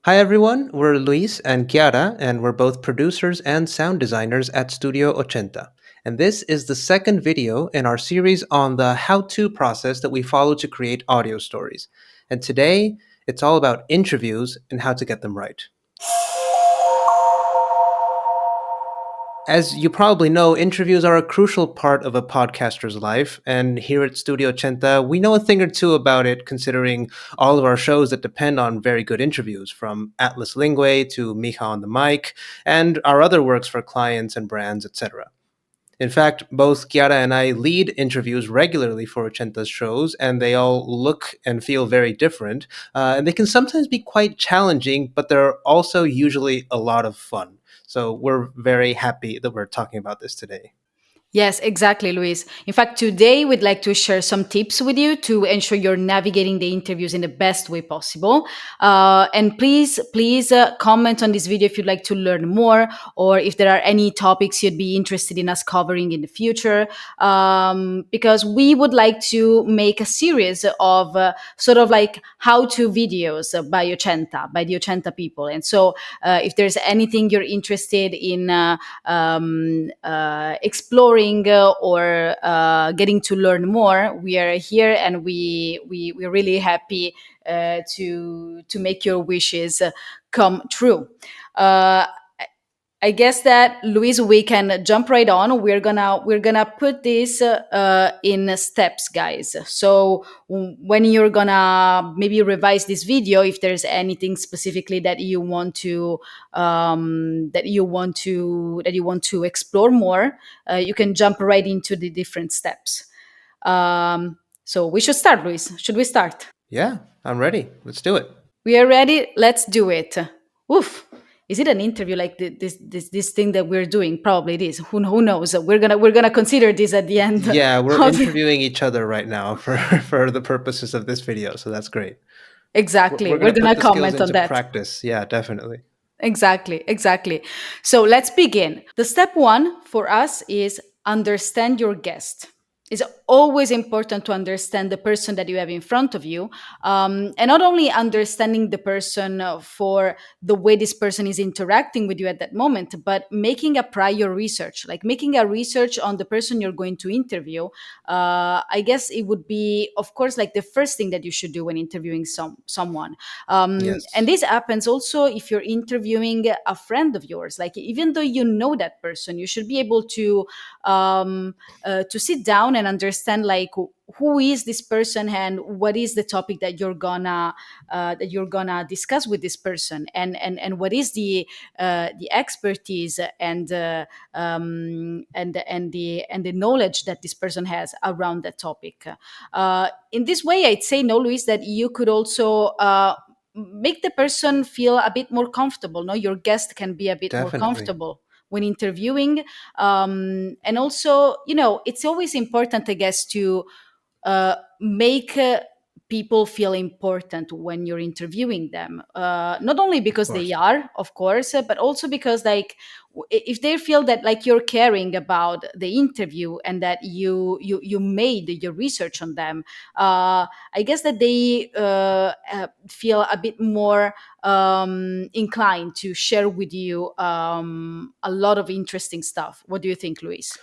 Hi everyone, we're Luis and Chiara, and we're both producers and sound designers at Studio Ochenta. And this is the second video in our series on the how to process that we follow to create audio stories. And today, it's all about interviews and how to get them right. As you probably know, interviews are a crucial part of a podcaster's life, and here at Studio Chenta, we know a thing or two about it, considering all of our shows that depend on very good interviews, from Atlas Lingue to Mija on the Mic, and our other works for clients and brands, etc. In fact, both Chiara and I lead interviews regularly for Ochenta's shows, and they all look and feel very different. And they can sometimes be quite challenging, but they're also usually a lot of fun. So we're very happy that we're talking about this today. Yes, exactly, Luis. In fact, today we'd like to share some tips with you to ensure you're navigating the interviews in the best way possible. And please comment on this video if you'd like to learn more, or if there are any topics you'd be interested in us covering in the future. Because we would like to make a series of sort of like how-to videos by Ochenta, by the Ochenta people. And so, if there's anything you're interested in exploring or getting to learn more, we are here, and we're really happy to make your wishes come true. Uh, I guess that, Luis, we can jump right on. We're gonna put this in steps, guys. So when you're gonna maybe revise this video, if there's anything specifically that you want to that you want to explore more, you can jump right into the different steps. So we should start, Luis. Should we start? Yeah, I'm ready. Let's do it. We are ready. Let's do it. Oof. Is it an interview like this thing that we're doing? Probably it is. Who knows? We're gonna consider this at the end Yeah, we're of the, interviewing each other right now for, for the purposes of this video, so that's great. exactly. We're going We're to put gonna the skills comment on into that. practice. Yeah, definitely. Exactly, exactly. So let's begin. The step one for us is understand your guest. It's always important to understand the person that you have in front of you, and not only understanding the person for the way this person is interacting with you at that moment, but making a prior research, like making a research on the person you're going to interview. I guess it would be, of course, like the first thing that you should do when interviewing someone. And Yes, this happens also if you're interviewing a friend of yours. Like, even though you know that person, you should be able to sit down and understand, like, who is this person and what is the topic that you're gonna discuss with this person, and what is the expertise and the knowledge that this person has around that topic. In this way, I'd say, no, Luis, that you could also make the person feel a bit more comfortable. No, your guest can be a bit more definitely. comfortable when interviewing. And also, it's always important, I guess, to make people feel important when you're interviewing them, not only Of because they course. are, of course, but also because, like, if they feel that, like, you're caring about the interview and that you made your research on them, I guess that they feel a bit more inclined to share with you a lot of interesting stuff. What do you think, Luis?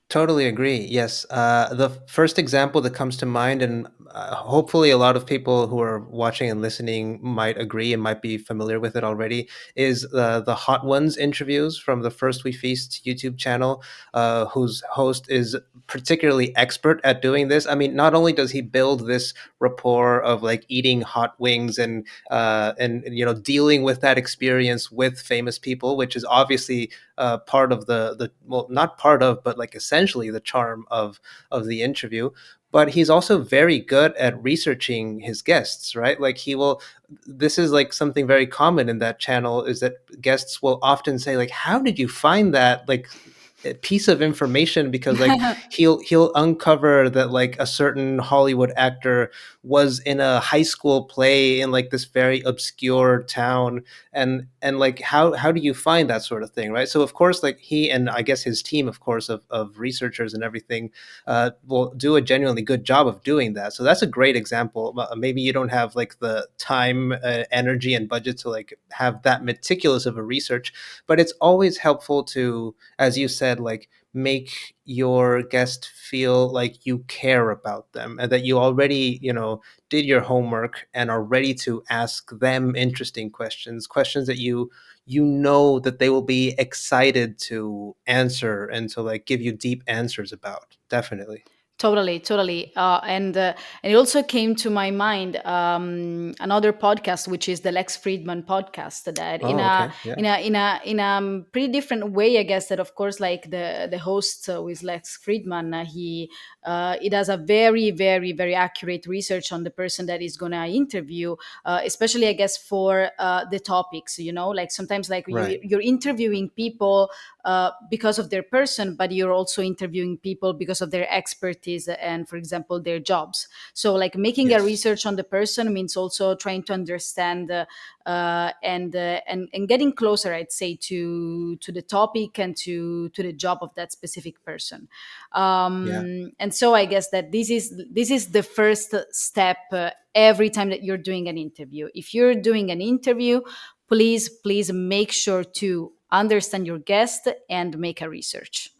Totally agree. Yes. The first example that comes to mind, and hopefully a lot of people who are watching and listening might agree and might be familiar with it already, is the Hot Ones interviews from the First We Feast YouTube channel, whose host is particularly expert at doing this. I mean, not only does he build this rapport of like eating hot wings and dealing with that experience with famous people, which is obviously part of the well, not part of, but like essentially the charm of the interview. But he's also very good at researching his guests, right? Like he will. This is like something very common in that channel, is that guests will often say like, "How did you find that?" Like a piece of information, because like he'll uncover that like a certain Hollywood actor was in a high school play in like this very obscure town, and like how do you find that sort of thing, right? So of course, like he and I guess his team, of course, of researchers and everything, will do a genuinely good job of doing that. So that's a great example. Maybe you don't have like the time, energy, and budget to like have that meticulous of a research, but it's always helpful to, as you said, like make your guest feel like you care about them and that you already, did your homework and are ready to ask them interesting questions, questions that you know that they will be excited to answer and to like give you deep answers about. Definitely. Totally, totally, and it also came to my mind another podcast, which is the Lex Friedman podcast. That Oh, okay. Yeah. in a pretty different way, I guess. That of course, like the host with Lex Friedman, he does a very, very, very accurate research on the person that he's gonna interview, especially I guess for the topics. Like sometimes like Right. you're interviewing people because of their person, but you're also interviewing people because of their expertise and, for example, their jobs. So, like making a Yes. research on the person means also trying to understand and getting closer, I'd say, to the topic and to the job of that specific person. Yeah. And so, I guess that this is the first step. Every time that you're doing an interview, if you're doing an interview, please make sure to understand your guest and make a research.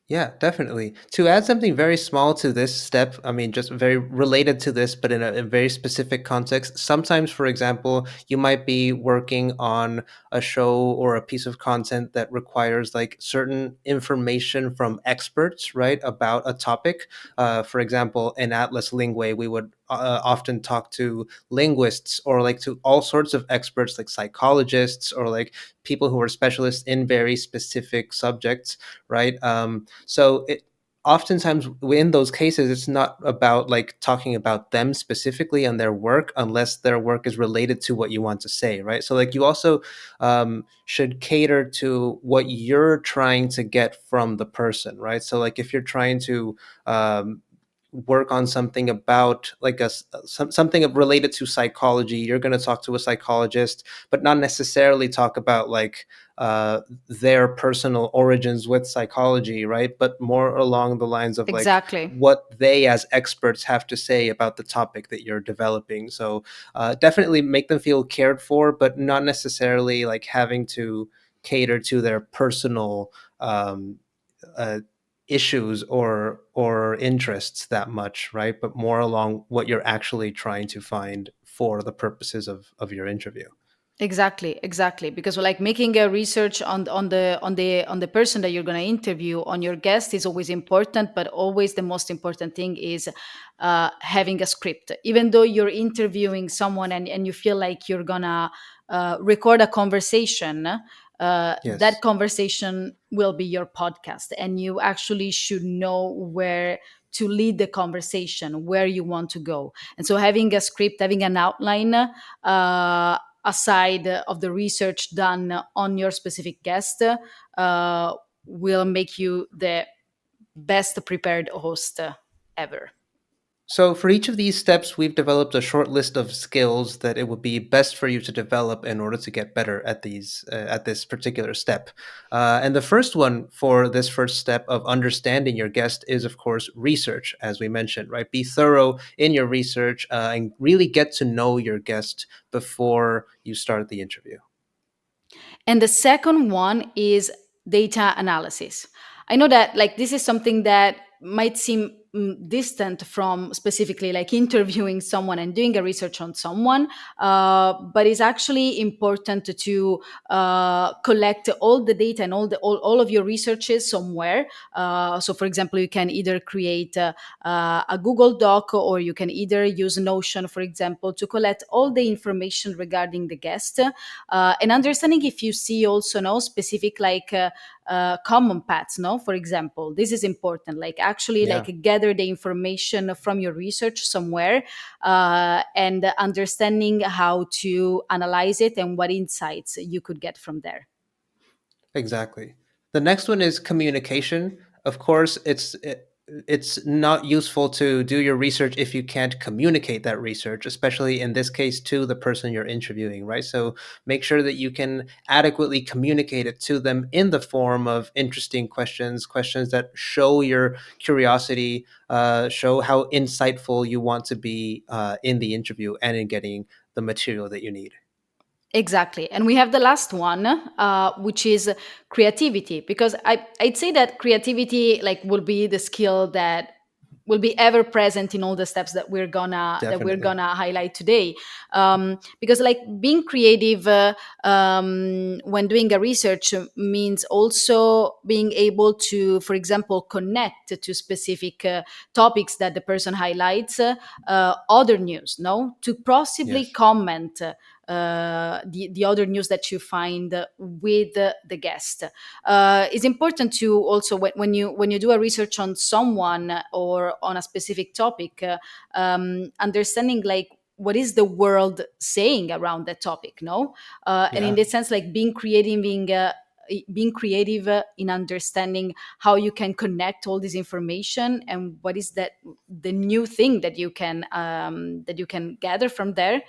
Yeah, definitely. To add something very small to this step, I mean, just very related to this, but in a very specific context. Sometimes, for example, you might be working on a show or a piece of content that requires like certain information from experts, right, about a topic. For example, in Atlas Linguae, we would often talk to linguists or like to all sorts of experts, like psychologists or like people who are specialists in very specific subjects, right? So it oftentimes in those cases, it's not about like talking about them specifically and their work unless their work is related to what you want to say, right? So like you also should cater to what you're trying to get from the person, right? So like if you're trying to work on something about like something related to psychology, you're going to talk to a psychologist, but not necessarily talk about like their personal origins with psychology, right? But more along the lines of like Exactly. what they as experts have to say about the topic that you're developing. So definitely make them feel cared for, but not necessarily like having to cater to their personal um, uh, issues or interests that much, right? But more along what you're actually trying to find for the purposes of your interview. Exactly, exactly. Because like making a research on the person that you're going to interview, on your guest, is always important. But always the most important thing is having a script. Even though you're interviewing someone and you feel like you're gonna record a conversation, that Yes. conversation will be your podcast, and you actually should know where to lead the conversation, where you want to go. And so having a script, having an outline, aside of the research done on your specific guest, will make you the best prepared host ever. So for each of these steps, we've developed a short list of skills that it would be best for you to develop in order to get better at these at this particular step. And the first one for this first step of understanding your guest is, of course, research, as we mentioned. Right, be thorough in your research and really get to know your guest before you start the interview. And the second one is data analysis. I know that like this is something that might seem distant from specifically like interviewing someone and doing a research on someone, but it's actually important to collect all the data and all of your researches somewhere. So, for example, you can either create a Google Doc, or you can either use Notion, for example, to collect all the information regarding the guest, and understanding if you see also no specific like common paths, no, for example, this is important, like actually Yeah. like gather the information from your research somewhere, and understanding how to analyze it and what insights you could get from there. Exactly. The next one is communication. Of course, it's not useful to do your research if you can't communicate that research, especially in this case to the person you're interviewing, right? So make sure that you can adequately communicate it to them in the form of interesting questions, questions that show your curiosity, show how insightful you want to be in the interview and in getting the material that you need. Exactly. And we have the last one, which is creativity, because I'd say that creativity like will be the skill that will be ever present in all the steps that we're Definitely. gonna highlight today. Because like being creative when doing a research means also being able to, for example, connect to specific topics that the person highlights, other news, no, to possibly Yes. comment the other news that you find with the guest. It's important to also when you do a research on someone or on a specific topic, understanding like what is the world saying around that topic, no, and in Yeah. this sense, like being creative in understanding how you can connect all this information and what is that the new thing that you can gather from there.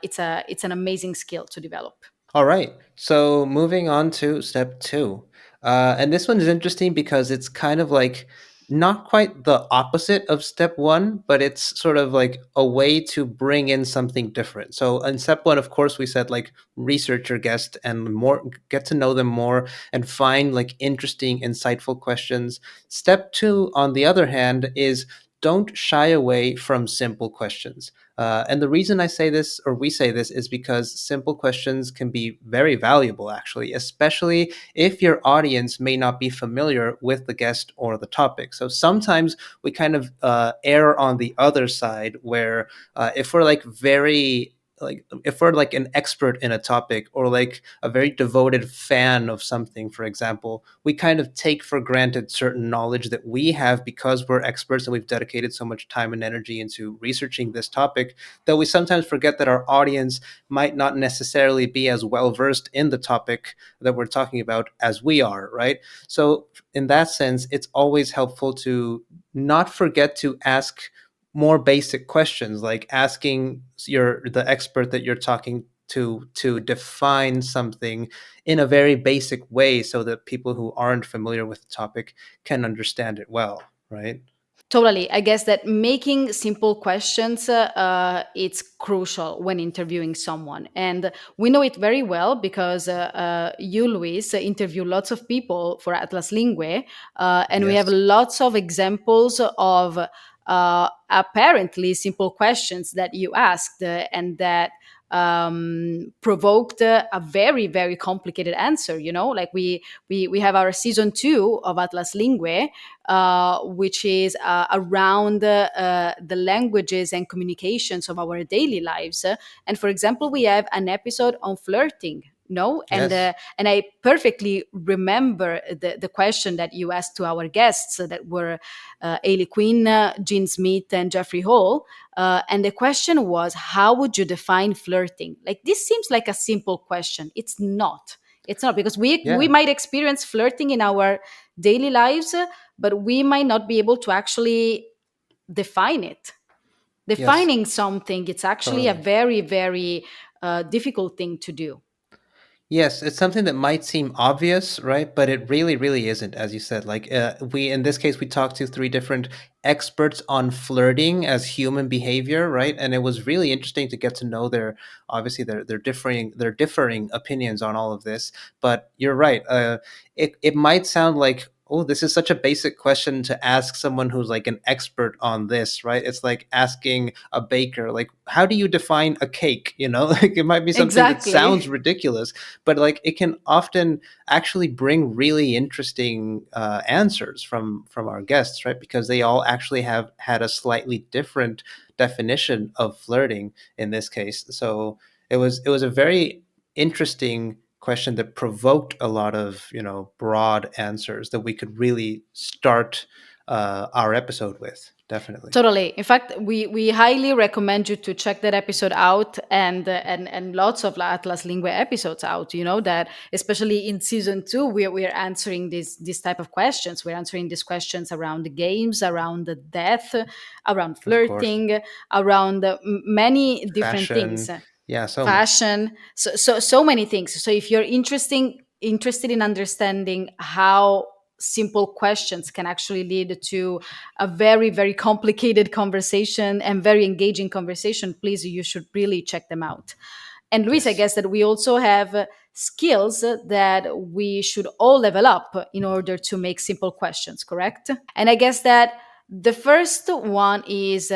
It's an amazing skill to develop. All right. So moving on to step two. And this one is interesting because it's kind of like not quite the opposite of step one, but it's sort of like a way to bring in something different. So in step one, of course, we said like research your guest and more, get to know them more and find like interesting, insightful questions. Step two, on the other hand, is don't shy away from simple questions. And the reason I say this, or we say this, is because simple questions can be very valuable, actually, especially if your audience may not be familiar with the guest or the topic. So sometimes we kind of err on the other side where if we're like very like if we're like an expert in a topic or like a very devoted fan of something, for example, we kind of take for granted certain knowledge that we have because we're experts and we've dedicated so much time and energy into researching this topic that we sometimes forget that our audience might not necessarily be as well versed in the topic that we're talking about as we are, right? So in that sense, it's always helpful to not forget to ask more basic questions, like asking the expert that you're talking to define something in a very basic way so that people who aren't familiar with the topic can understand it well, right? Totally. I guess that making simple questions it's crucial when interviewing someone, and we know it very well because you, Luis, interview lots of people for Atlas Lingue, and we have Yes. lots of examples of apparently simple questions that you asked and that provoked a very very complicated answer. You know, like we have our season 2 of Atlas Lingue, which is around the languages and communications of our daily lives. And for example, we have an episode on flirting. No, Yes. and I perfectly remember the question that you asked to our guests that were Ailey Quinn, Jean Smith, and Jeffrey Hall. And the question was, how would you define flirting? Like this seems like a simple question. It's not. It's not because we Yeah. might experience flirting in our daily lives, but we might not be able to actually define it. Yes. Defining something, it's actually a Totally. very, very difficult thing to do. Yes, it's something that might seem obvious, right? But it really, really isn't, as you said. Like we, in this case, we talked to three different experts on flirting as human behavior, right? And it was really interesting to get to know their, obviously their differing opinions on all of this. But you're right. It might sound like, oh, this is such a basic question to ask someone who's like an expert on this, right? It's like asking a baker, like, how do you define a cake? You know, like it might be something that Exactly. sounds ridiculous, but like it can often actually bring really interesting answers from our guests, right? Because they all actually have had a slightly different definition of flirting in this case. So it was a very interesting question that provoked a lot of broad answers that we could really start our episode with. Definitely. Totally. In fact, we highly recommend you to check that episode out, and lots of Atlas Lingua episodes out. You know that, especially in season two, we are answering this type of questions. We're answering these questions around the games, around the death, around Of course. flirting, around many different things, Fashion. Yeah, so much. fashion, so many things. So if you're interested in understanding how simple questions can actually lead to a very, very complicated conversation and very engaging conversation, please, you should really check them out. And Luis, I Yes. guess that we also have skills that we should all level up in order to make simple questions, correct? And I guess that the first one is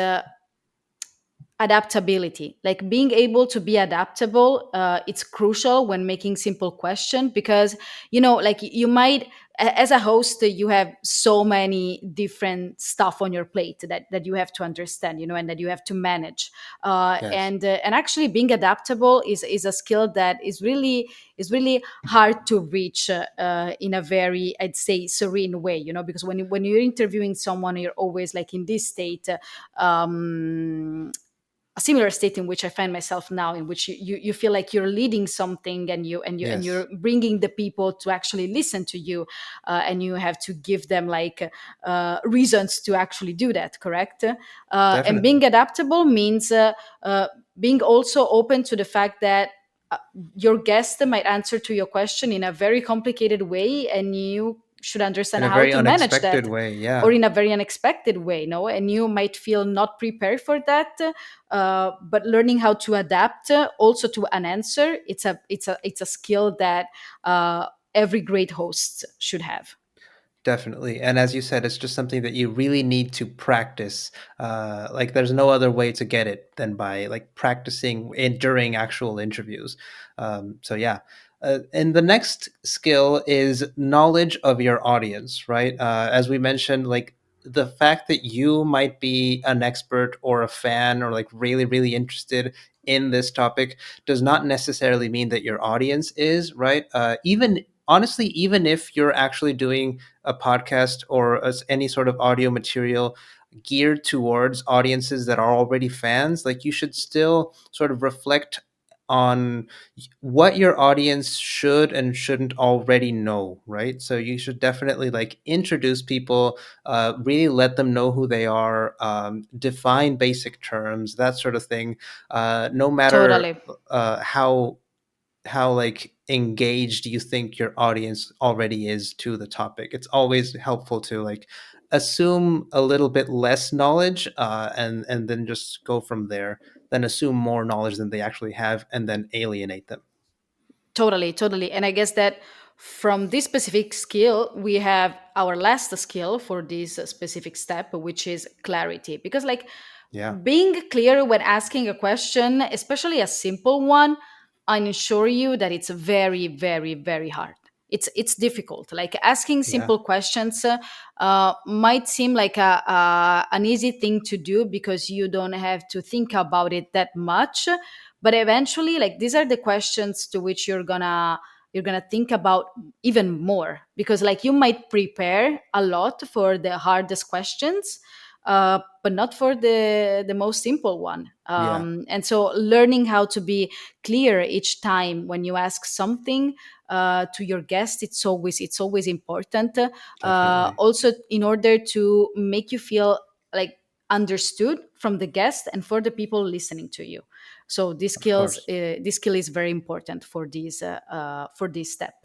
adaptability, like being able to be adaptable. It's crucial when making simple question, because like you might, as a host, you have so many different stuff on your plate that you have to understand, and that you have to manage. Yes. And actually being adaptable is a skill that is really hard to reach in a very, I'd say, serene way, because when you're interviewing someone, you're always like in this state, a similar state in which I find myself now, in which you feel like you're leading something, and Yes. you're bringing the people to actually listen to you, and you have to give them like reasons to actually do that. Correct? And Definitely. being adaptable means being also open to the fact that uh, your guest might answer to your question in a very complicated way, and you should In understand a how very to manage unexpected that, way. or Yeah. in a very unexpected way, no, and you might feel not prepared for that. But learning how to adapt also to an answer, it's a skill that every great host should have. Definitely. And as you said, it's just something that you really need to practice. Like there's no other way to get it than by like practicing it during actual interviews. So yeah. And the next skill is knowledge of your audience, right? As we mentioned, like the fact that you might be an expert or a fan or like really, really interested in this topic does not necessarily mean that your audience is, right? Even honestly, even if you're actually doing a podcast or any sort of audio material geared towards audiences that are already fans, like you should still sort of reflect on what your audience should and shouldn't already know, right? So you should definitely like introduce people, really let them know who they are, define basic terms, that sort of thing. No matter Totally. how like engaged you think your audience already is to the topic, it's always helpful to like assume a little bit less knowledge, and then just go from there, then assume more knowledge than they actually have and then alienate them. Totally, totally. And I guess that from this specific skill, we have our last skill for this specific step, which is clarity. Because, like, Yeah. being clear when asking a question, especially a simple one, I assure you that it's very, very, very hard. It's difficult. Like asking Yeah. simple questions might seem like an easy thing to do because you don't have to think about it that much, but eventually, like these are the questions to which you're gonna think about even more, because like you might prepare a lot for the hardest questions, but not for the most simple one. Yeah. And so learning how to be clear each time when you ask something to your guest, it's always important. Definitely. Also, in order to make you feel like understood from the guest and for the people listening to you. So Of course. this skill is very important for this step.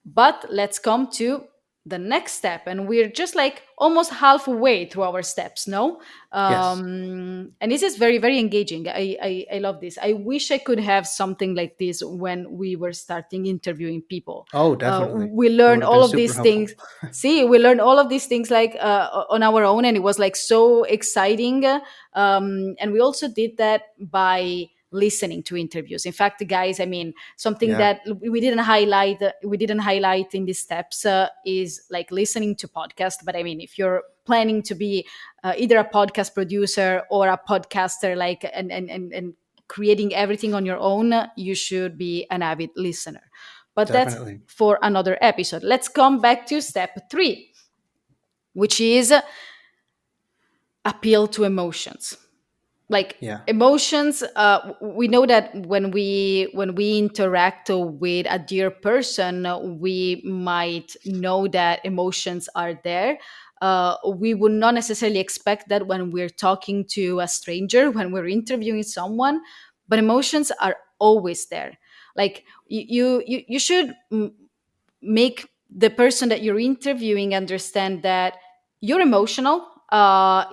But let's come to the next step, and we're just like almost halfway through our steps, no? Yes. And this is very, very engaging. I love this. I wish I could have something like this when we were starting interviewing people. Oh, definitely. We It learned would have been all of super these helpful. things. See, we learned all of these things like on our own, and it was like so exciting. And we also did that by listening to interviews. In fact, guys, I mean, something Yeah. that we didn't highlight in these steps is like listening to podcasts. But I mean, if you're planning to be either a podcast producer or a podcaster, like and creating everything on your own, you should be an avid listener. But that's Definitely. for another episode. Let's come back to step 3, which is appeal to emotions. Like Yeah. emotions, we know that when we interact with a dear person, we might know that emotions are there. We would not necessarily expect that when we're talking to a stranger, when we're interviewing someone, but emotions are always there. Like you should make the person that you're interviewing understand that you're emotional,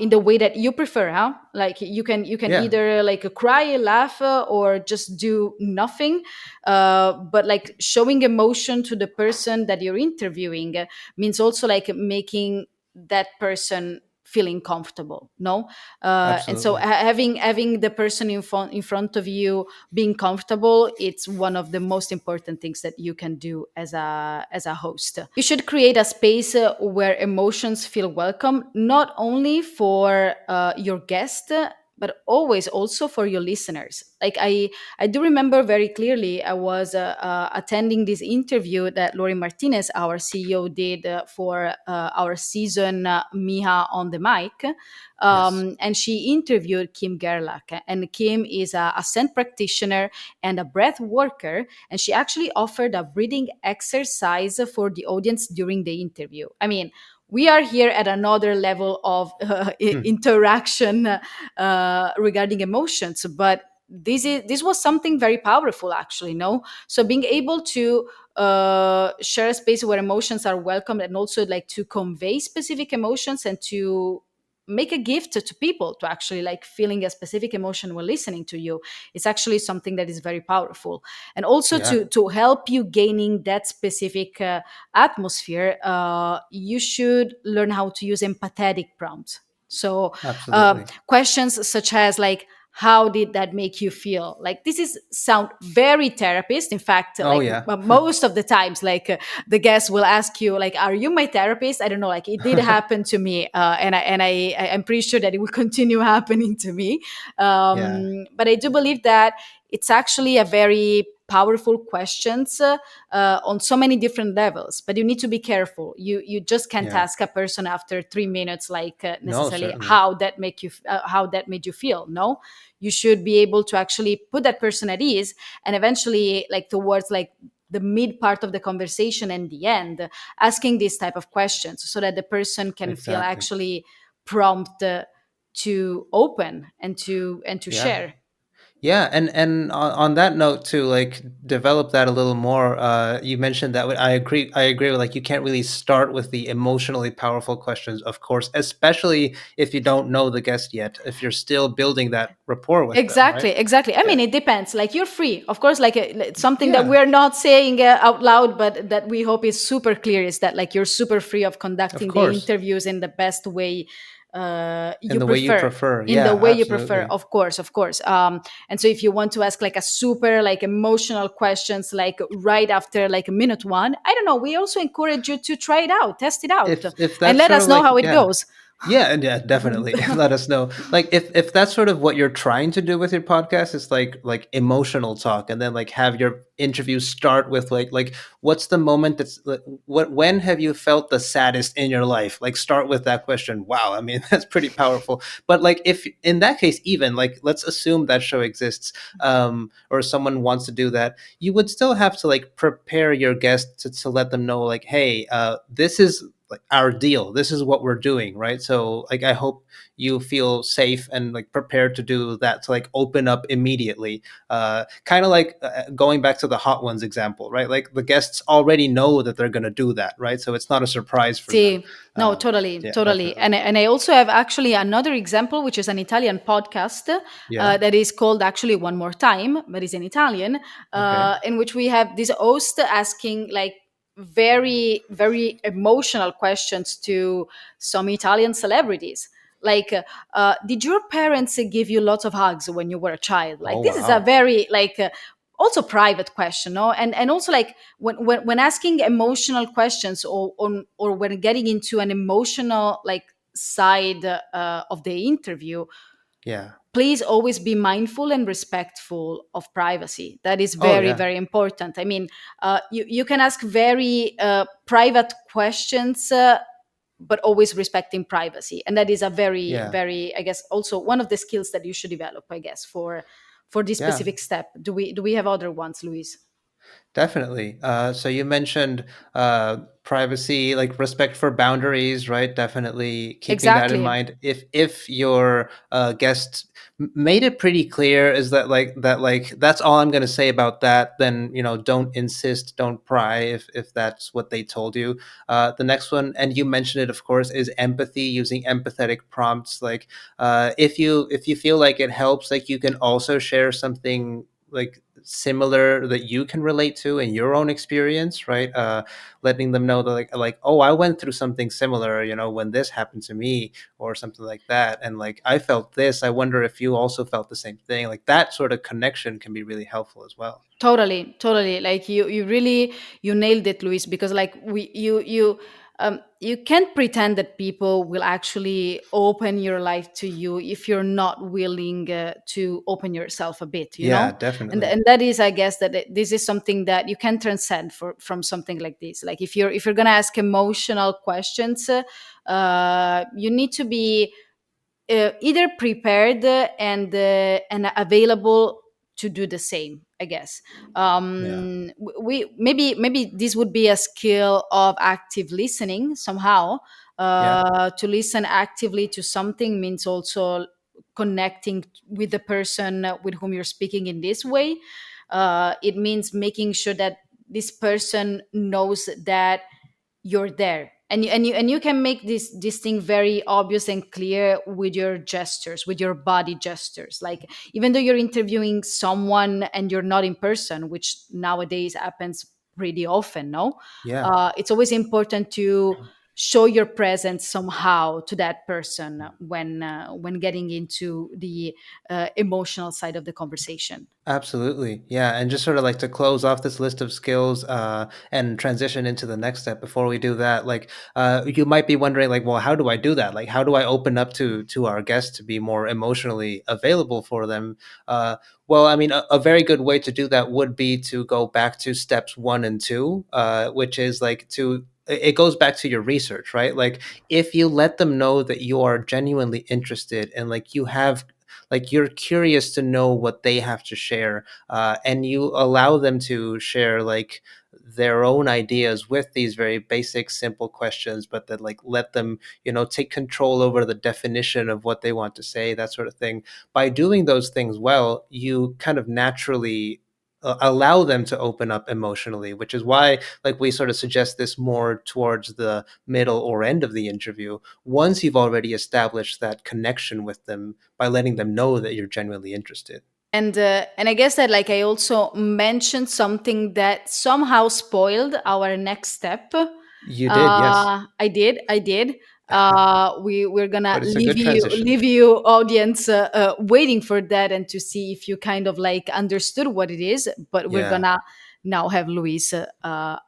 in the way that you prefer, huh? Like you can Yeah. either like cry, laugh, or just do nothing. But like showing emotion to the person that you're interviewing means also like making that person feeling comfortable, no? And so Absolutely. having the person in front of you being comfortable, it's one of the most important things that you can do as a host. You should create a space where emotions feel welcome, not only for your guest, but always also for your listeners. Like I do remember very clearly, I was attending this interview that Lori Martinez, our CEO, did for our season, Miha on the Mic. Yes. And she interviewed Kim Gerlach. And Kim is a scent practitioner and a breath worker. And she actually offered a breathing exercise for the audience during the interview. I mean, we are here at another level of Hmm. interaction regarding emotions, but this was something very powerful, actually, no? So being able to share a space where emotions are welcome, and also like to convey specific emotions and to make a gift to people to actually like feeling a specific emotion when listening to you, it's actually something that is very powerful. And also Yeah. to help you gaining that specific atmosphere, you should learn how to use empathetic prompts. So Absolutely. questions such as like, how did that make you feel? Like this is sound very therapist. In fact, Oh like yeah. most of the times, like the guest will ask you, like, "Are you my therapist?" I don't know. Like it did happen to me, I'm pretty sure that it will continue happening to me. Yeah. But I do believe that it's actually a very powerful questions on so many different levels, but you need to be careful. You just can't Yeah. ask a person after 3 minutes like No, necessarily certainly. how that made you feel. No, you should be able to actually put that person at ease, and eventually like towards like the mid part of the conversation and the end, asking these type of questions so that the person can feel Exactly. actually prompt to open and to Yeah. share. Yeah, and on that note to like develop that a little more, you mentioned that I agree. I agree with like you can't really start with the emotionally powerful questions, of course, especially if you don't know the guest yet. If you're still building that rapport with them, right? Exactly, exactly. I Yeah, mean, it depends. Like you're free, of course. Like it's something that yeah, we're not saying out loud, but that we hope is super clear is that like you're super free of of conducting the course. interviews in the best way In you the way you prefer, prefer. in the Yeah, way you prefer. absolutely. Of course, of course. And so if you want to ask like a super like emotional questions, like right after like minute one, I don't know. We also encourage you to try it out, test it out, If and that's let sort us of know like how it yeah. goes. Yeah, and yeah, definitely. Let us know. Like if that's sort of what you're trying to do with your podcast, it's like emotional talk, and then like have your interview start with like what's the moment that's like, what when have you felt the saddest in your life? Like start with that question. Wow, I mean that's pretty powerful. But like if in that case, even like let's assume that show exists, or someone wants to do that, you would still have to like prepare your guest to let them know like, hey, this is like our deal, this is what we're doing, right? So like I hope you feel safe and like prepared to do that, to like open up immediately, kind of like going back to the hot ones example, right? Like the guests already know that they're going to do that, right? So it's not a surprise for them. See, no, totally, Yeah, totally. definitely. And I also have actually another example, which is an Italian podcast Yeah. that is called actually One More Time, but is in Italian, Okay. in which we have this host asking like very, very emotional questions to some Italian celebrities. Like, did your parents give you lots of hugs when you were a child? Oh Like, this is a wow. very like also private question, no? And also like when asking emotional questions, or when getting into an emotional like side of the interview, Yeah. please always be mindful and respectful of privacy. That is Oh very, yeah. very important. I mean, you can ask very private questions but always respecting privacy. And that is a very, Yeah. very, I guess, also one of the skills that you should develop, I guess, for this Yeah. specific step. Do we have other ones, Luis? Definitely. So you mentioned privacy, like respect for boundaries, right? Definitely keeping that in Exactly. mind. If your guest made it pretty clear is that like that's all I'm going to say about that, then don't insist, don't pry if that's what they told you. The next one, and you mentioned it, of course, is empathy, using empathetic prompts. Like if you feel like it helps, like you can also share something like similar that you can relate to in your own experience, right? Letting them know that like, oh, I went through something similar, when this happened to me, or something like that, and like I felt this. I wonder if you also felt the same thing. Like that sort of connection can be really helpful as well. Totally, totally. Like you really, you nailed it, Luis. Because like you can't pretend that people will actually open your life to you if you're not willing to open yourself a bit, you Yeah, know. and definitely. and that is, I guess, that this is something that you can transcend from something like this. Like if you're gonna ask emotional questions, you need to be either prepared and available to do the same, I guess. Yeah. We maybe this would be a skill of active listening somehow. Yeah. To listen actively to something means also connecting with the person with whom you're speaking in this way. It means making sure that this person knows that you're there, and you can make this thing very obvious and clear with your gestures, with your body gestures. Like, even though you're interviewing someone and you're not in person, which nowadays happens pretty often, no, Yeah. it's always important to show your presence somehow to that person when getting into the emotional side of the conversation. Absolutely. Yeah. And just sort of like to close off this list of skills and transition into the next step, before we do that, like you might be wondering, like, well, how do I do that? Like, how do I open up to our guests to be more emotionally available for them? Well, I mean, a very good way to do that would be to go back to steps one and two, which is like it goes back to your research, right? Like, if you let them know that you are genuinely interested and like you have like you're curious to know what they have to share, and you allow them to share like their own ideas with these very basic simple questions, but that like let them take control over the definition of what they want to say, that sort of thing. By doing those things well, you kind of naturally allow them to open up emotionally, which is why like we sort of suggest this more towards the middle or end of the interview, once you've already established that connection with them, by letting them know that you're genuinely interested. And I guess that, like, I also mentioned something that somehow spoiled our next step. You did, yes. I did. We're gonna But it's a good transition. leave you audience waiting for that, and to see if you kind of like understood what it is. But we're Yeah, gonna now have Luis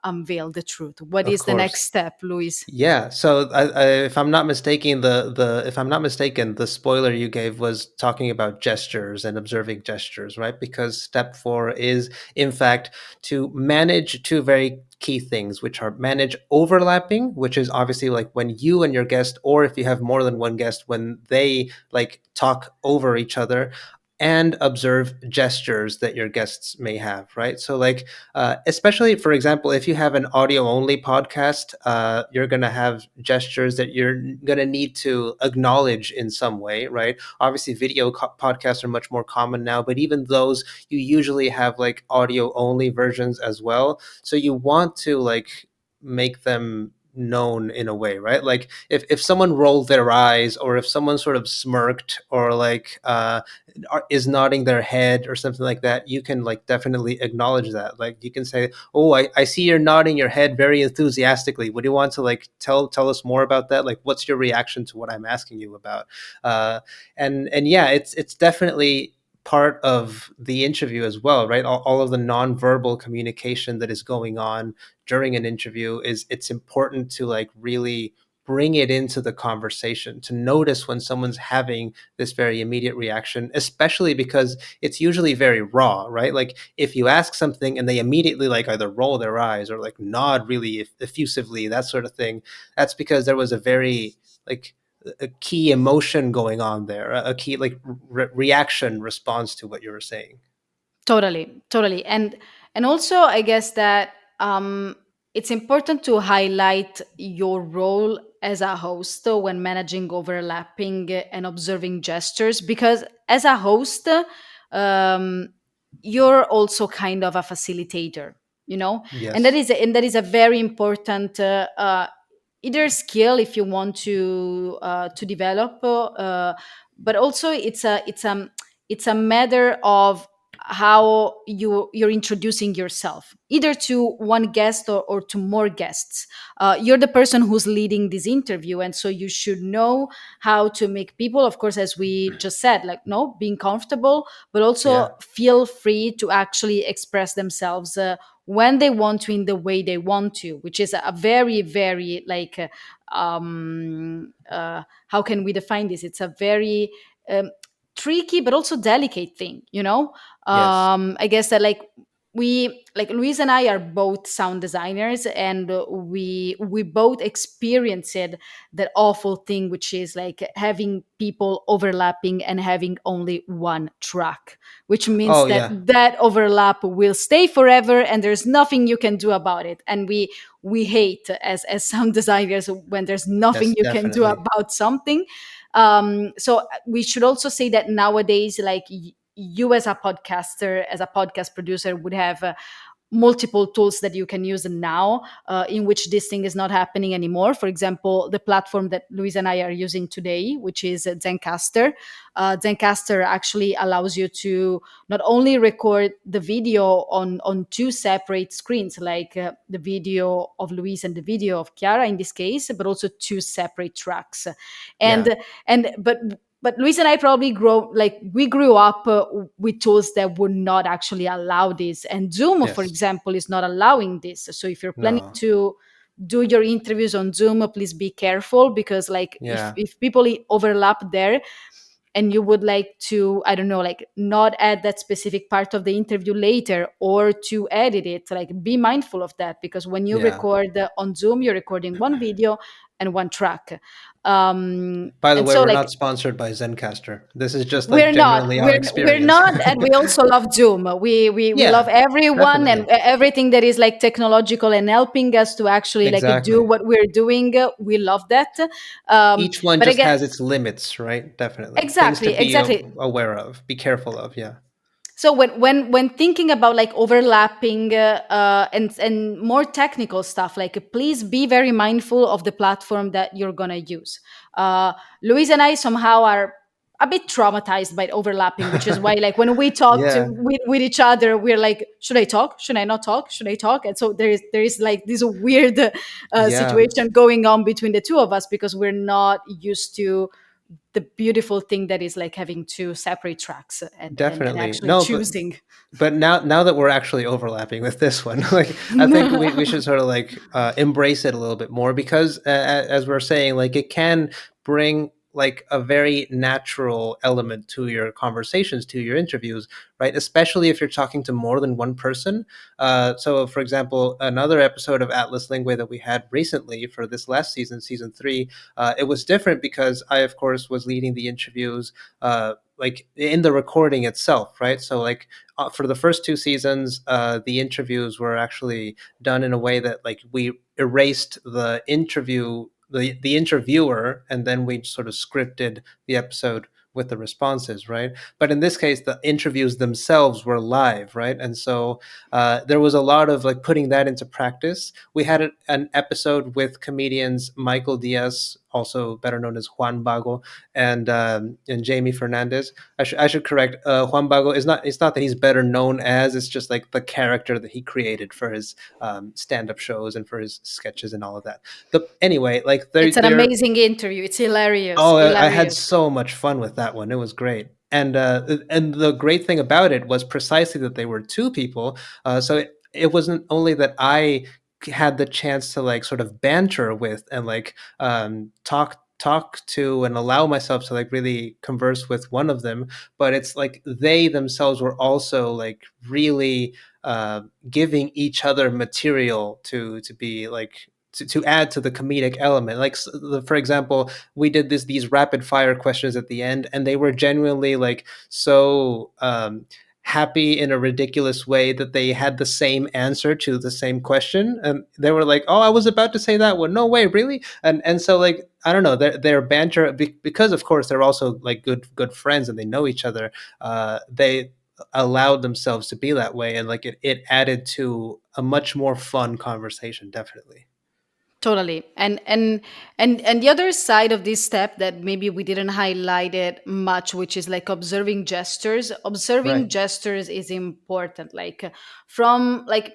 unveil the truth. What of is the next course. step, Luis? Yeah, so if I'm not mistaken, the if I'm not mistaken, the spoiler you gave was talking about gestures and observing gestures, right? Because step four is, in fact, to manage two very key things, which are manage overlapping, which is obviously like when you and your guest, or if you have more than one guest, when they like talk over each other, and observe gestures that your guests may have, right? So like especially, for example, if you have an audio only podcast, you're going to have gestures that you're going to need to acknowledge in some way, right? Obviously, podcasts are much more common now, but even those, you usually have like audio only versions as well. So you want to like make them known in a way, right? Like if someone rolled their eyes, or if someone sort of smirked, or like is nodding their head or something like that, you can like definitely acknowledge that. Like you can say, oh, I see you're nodding your head very enthusiastically. Would you want to like tell us more about that? Like, what's your reaction to what I'm asking you about? uh and yeah, it's definitely part of the interview as well, right? All of the nonverbal communication that is going on during an interview, is it's important to like really bring it into the conversation, to notice when someone's having this very immediate reaction, especially because it's usually very raw, right? Like if you ask something and they immediately like either roll their eyes or like nod really effusively, that sort of thing, that's because there was a very like a key emotion going on there, a key like reaction response to what you were saying. Totally, totally. And also I guess that it's important to highlight your role as a host when managing overlapping and observing gestures, because as a host, um, you're also kind of a facilitator, you know, Yes. and that is a very important either skill if you want to develop, but also it's a matter of how you're introducing yourself either to one guest or to more guests. You're the person who's leading this interview, and so you should know how to make people, of course, as we just said, like no being comfortable, but also Yeah. feel free to actually express themselves when they want to, in the way they want to, which is a very very like how can we define this? It's a very um, tricky but also delicate thing, you know. Yes. I guess that we like Luis and I are both sound designers, and we both experienced that awful thing, which is like having people overlapping and having only one track, which means Oh that yeah. that overlap will stay forever and there's nothing you can do about it. And we hate as sound designers when there's nothing Yes, you can do definitely. about something. So we should also say that nowadays, like you as a podcaster, as a podcast producer, would have multiple tools that you can use now, in which this thing is not happening anymore. For example, the platform that Luis and I are using today, which is Zencaster. Zencaster actually allows you to not only record the video on two separate screens, like the video of Luis and the video of Chiara in this case, but also two separate tracks. Yeah. And but Luis and I probably we grew up with tools that would not actually allow this. And Zoom, for Yes. example, is not allowing this. So if you're planning No. to do your interviews on Zoom, please be careful, because like Yeah. if people overlap there, and you would like to, I don't know, like not add that specific part of the interview later or to edit it, like be mindful of that, because when you Yeah. record on Zoom, you're recording one video and one track. By the And way, so we're like not sponsored by Zencaster. This is just like we're not genuinely our we're experience. not, and we also love Zoom. We love Yeah, everyone and definitely. everything that is like technological and helping us to actually like do Exactly. what we're doing. We love that. Each one But just again, has its limits, right? Definitely. Things to exactly, be exactly. aware of, be careful of. Yeah. So when thinking about like overlapping and more technical stuff, like please be very mindful of the platform that you're gonna use. Luis and I somehow are a bit traumatized by overlapping, which is why like when we talk to Yeah. with each other, we're like, should I talk, should I not talk, should I talk? And so there is like this weird Yeah. situation going on between the two of us, because we're not used to the beautiful thing that is like having two separate tracks and Definitely. actually No, but choosing. now that we're actually overlapping with this one, like I think we should sort of like embrace it a little bit more, because as we're saying, like it can bring like a very natural element to your conversations, to your interviews, right? Especially if you're talking to more than one person. So for example, another episode of Atlas Lingua that we had recently for this last season, season 3, it was different because I of course was leading the interviews, like in the recording itself, right? So like for the first 2 seasons, the interviews were actually done in a way that like we erased the interview, the interviewer, and then we sort of scripted the episode with the responses, right? But in this case, the interviews themselves were live, right? And so there was a lot of like putting that into practice. We had an episode with comedians Michael Diaz, also better known as Juan Bago, and Jamie Fernandez. I should correct. Juan Bago is not. It's not that he's better known as. It's just like the character that he created for his stand-up shows and for his sketches and all of that. Anyway, like It's an they're amazing interview. It's hilarious, oh, I had hilarious. so much fun with that one. It was great. And the great thing about it was precisely that they were two people. So it wasn't only that I had the chance to like sort of banter with and like talk to and allow myself to like really converse with one of them, but it's like they themselves were also like really giving each other material to be like to add to the comedic element. Like for example, we did these rapid fire questions at the end, and they were genuinely like so happy in a ridiculous way that they had the same answer to the same question, and they were like, "Oh, I was about to say that one. No way, really?" And so like I don't know, their banter, because of course they're also like good friends and they know each other. They allowed themselves to be that way, and like it added to a much more fun conversation, definitely. Totally. And the other side of this step that maybe we didn't highlight it much, which is like observing gestures. Observing Right. gestures is important. From like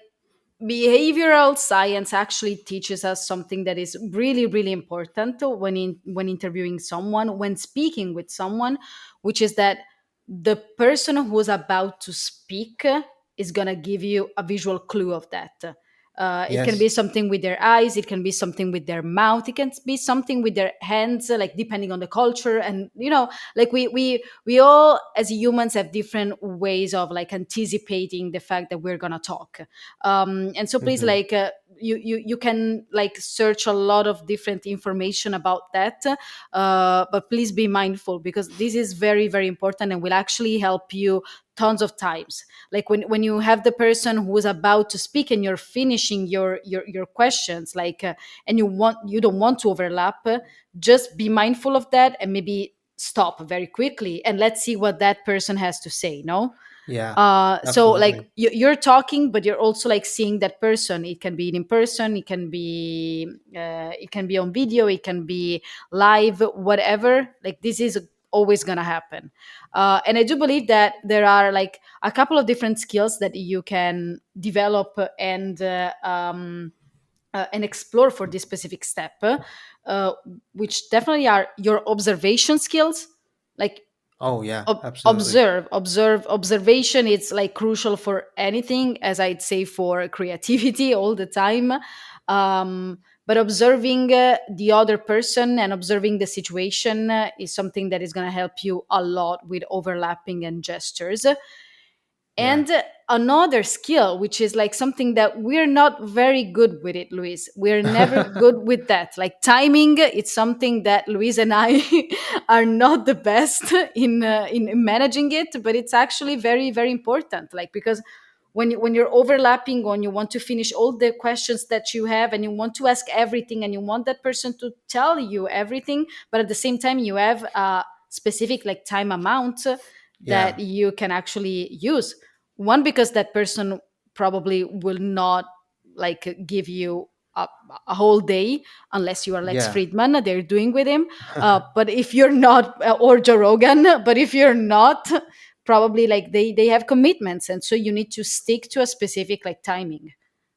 behavioral science actually teaches us something that is really really important when interviewing someone, when speaking with someone, which is that the person who's about to speak is going to give you a visual clue of that. It can be Yes. something with their eyes, it can be something with their mouth, it can be something with their hands, like depending on the culture. And like we all as humans have different ways of like anticipating the fact that we're gonna talk. And so please, Hmm. like you can like search a lot of different information about that, but please be mindful, because this is very very important and will actually help you tons of times. Like when you have the person who is about to speak and you're finishing your questions, and you don't want to overlap, just be mindful of that and maybe stop very quickly and let's see what that person has to say. No. Yeah, So like absolutely. you're talking, but you're also like seeing that person. It can be in person, it can be on video, it can be live, whatever. Like this is always gonna happen. And I do believe that there are like a couple of different skills that you can develop and explore for this specific step, which definitely are your observation skills. Like Oh yeah, absolutely. observation, it's like crucial for anything, as I'd say for creativity all the time. But observing the other person and observing the situation is something that is going to help you a lot with overlapping and gestures. Yeah. And another skill, which is like something that we're not very good with it, Luis. We're never good with that. Like timing, it's something that Luis and I are not the best in managing it, but it's actually very very important. Like because when you're overlapping, when you want to finish all the questions that you have and you want to ask everything and you want that person to tell you everything, but at the same time you have a specific like time amount Yeah. that you can actually use. One, because that person probably will not like give you a whole day unless you are Lex Yeah. Friedman, they're doing with him. But if you're not, or Joe Rogan, but if you're not, probably like they have commitments, and so you need to stick to a specific like timing.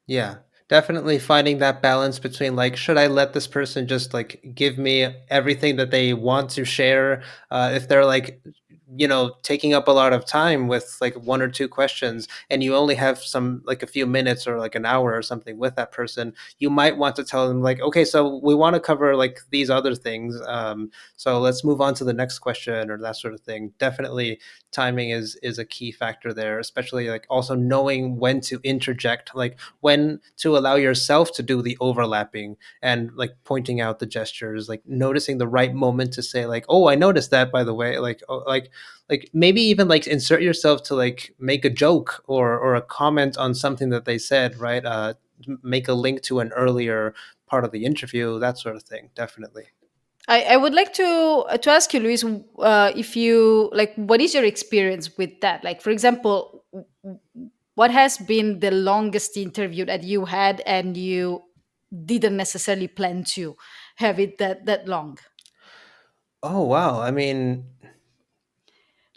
Yeah, definitely finding that balance between like, should I let this person just like give me everything that they want to share? If they're like, taking up a lot of time with like one or two questions, and you only have some like a few minutes or like an hour or something with that person, you might want to tell them like, okay, so we want to cover like these other things. So let's move on to the next question or that sort of thing. Definitely timing is a key factor there, especially like also knowing when to interject, like when to allow yourself to do the overlapping and like pointing out the gestures, like noticing the right moment to say like, oh, I noticed that, by the way, like, oh, like maybe even like insert yourself to like make a joke or a comment on something that they said, right? Make a link to an earlier part of the interview, that sort of thing, definitely. I would like to ask you, Luis, if you like, what is your experience with that? Like, for example, what has been the longest interview that you had and you didn't necessarily plan to have it that long? Oh wow, I mean,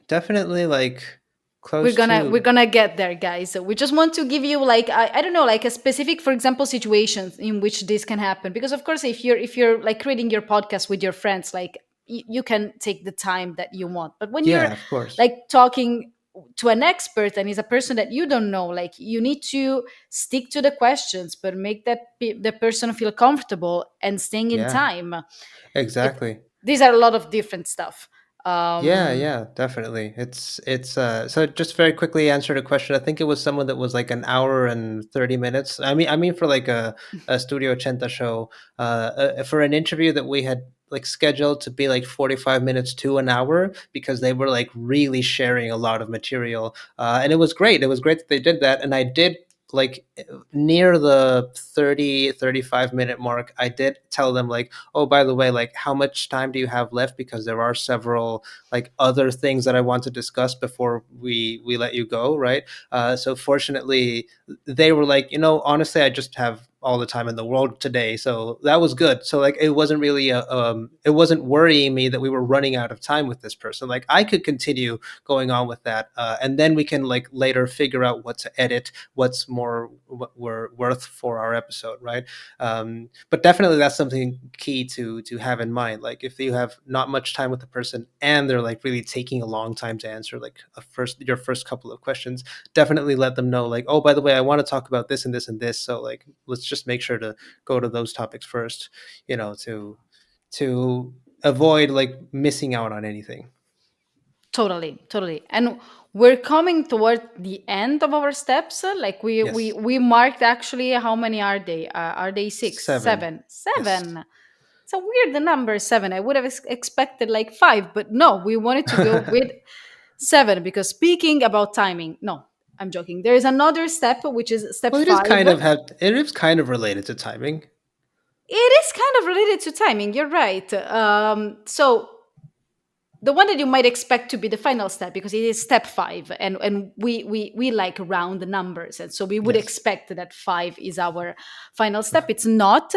definitely like we're close gonna we're to. gonna get there, guys. So we just want to give you like I don't know, like a specific, for example, situations in which this can happen, because of course if you're like creating your podcast with your friends, like you can take the time that you want. But when you're Yeah, of course. like talking to an expert and is a person that you don't know, like you need to stick to the questions but make the person feel comfortable and staying in Yeah, time. It exactly. These are a lot of different stuff. Yeah, um yeah, definitely. It's so just very quickly answered a question. I think it was someone that was like an hour and 30 minutes. I mean for like a Studio Ochenta show, for an interview that we had like scheduled to be like 45 minutes to an hour because they were like really sharing a lot of material. And it was great. It was great that they did that, and I did like near the 30-35 minute mark, I did tell them like, oh, by the way, like how much time do you have left, because there are several like other things that I want to discuss before we let you go, right? So fortunately, they were like, honestly, I just have all the time in the world today, so that was good. So like, it wasn't really it wasn't worrying me that we were running out of time with this person. Like I could continue going on with that, and then we can like later figure out what to edit, what's more what we're worth for our episode, right? But definitely that's something key to have in mind. Like if you have not much time with the person and they're like really taking a long time to answer like your first couple of questions, definitely let them know like, oh, by the way, I want to talk about this and this and this, so like let's just make sure to go to those topics first, to avoid like missing out on anything. Totally, totally. And we're coming toward the end of our steps. Like Yes. we marked actually how many are they? Are they six, Seven. seven, Yes. seven? It's a weird number, seven. I would have expected like five, but no, we wanted to go with seven because speaking about timing, no, I'm joking. There is another step, which is step Well, it is five. kind of have it is kind of related to timing. It is kind of related to timing. You're right. So the one that you might expect to be the final step because it is step five, and we like round numbers, and so we would Yes, expect that five is our final step. It's not.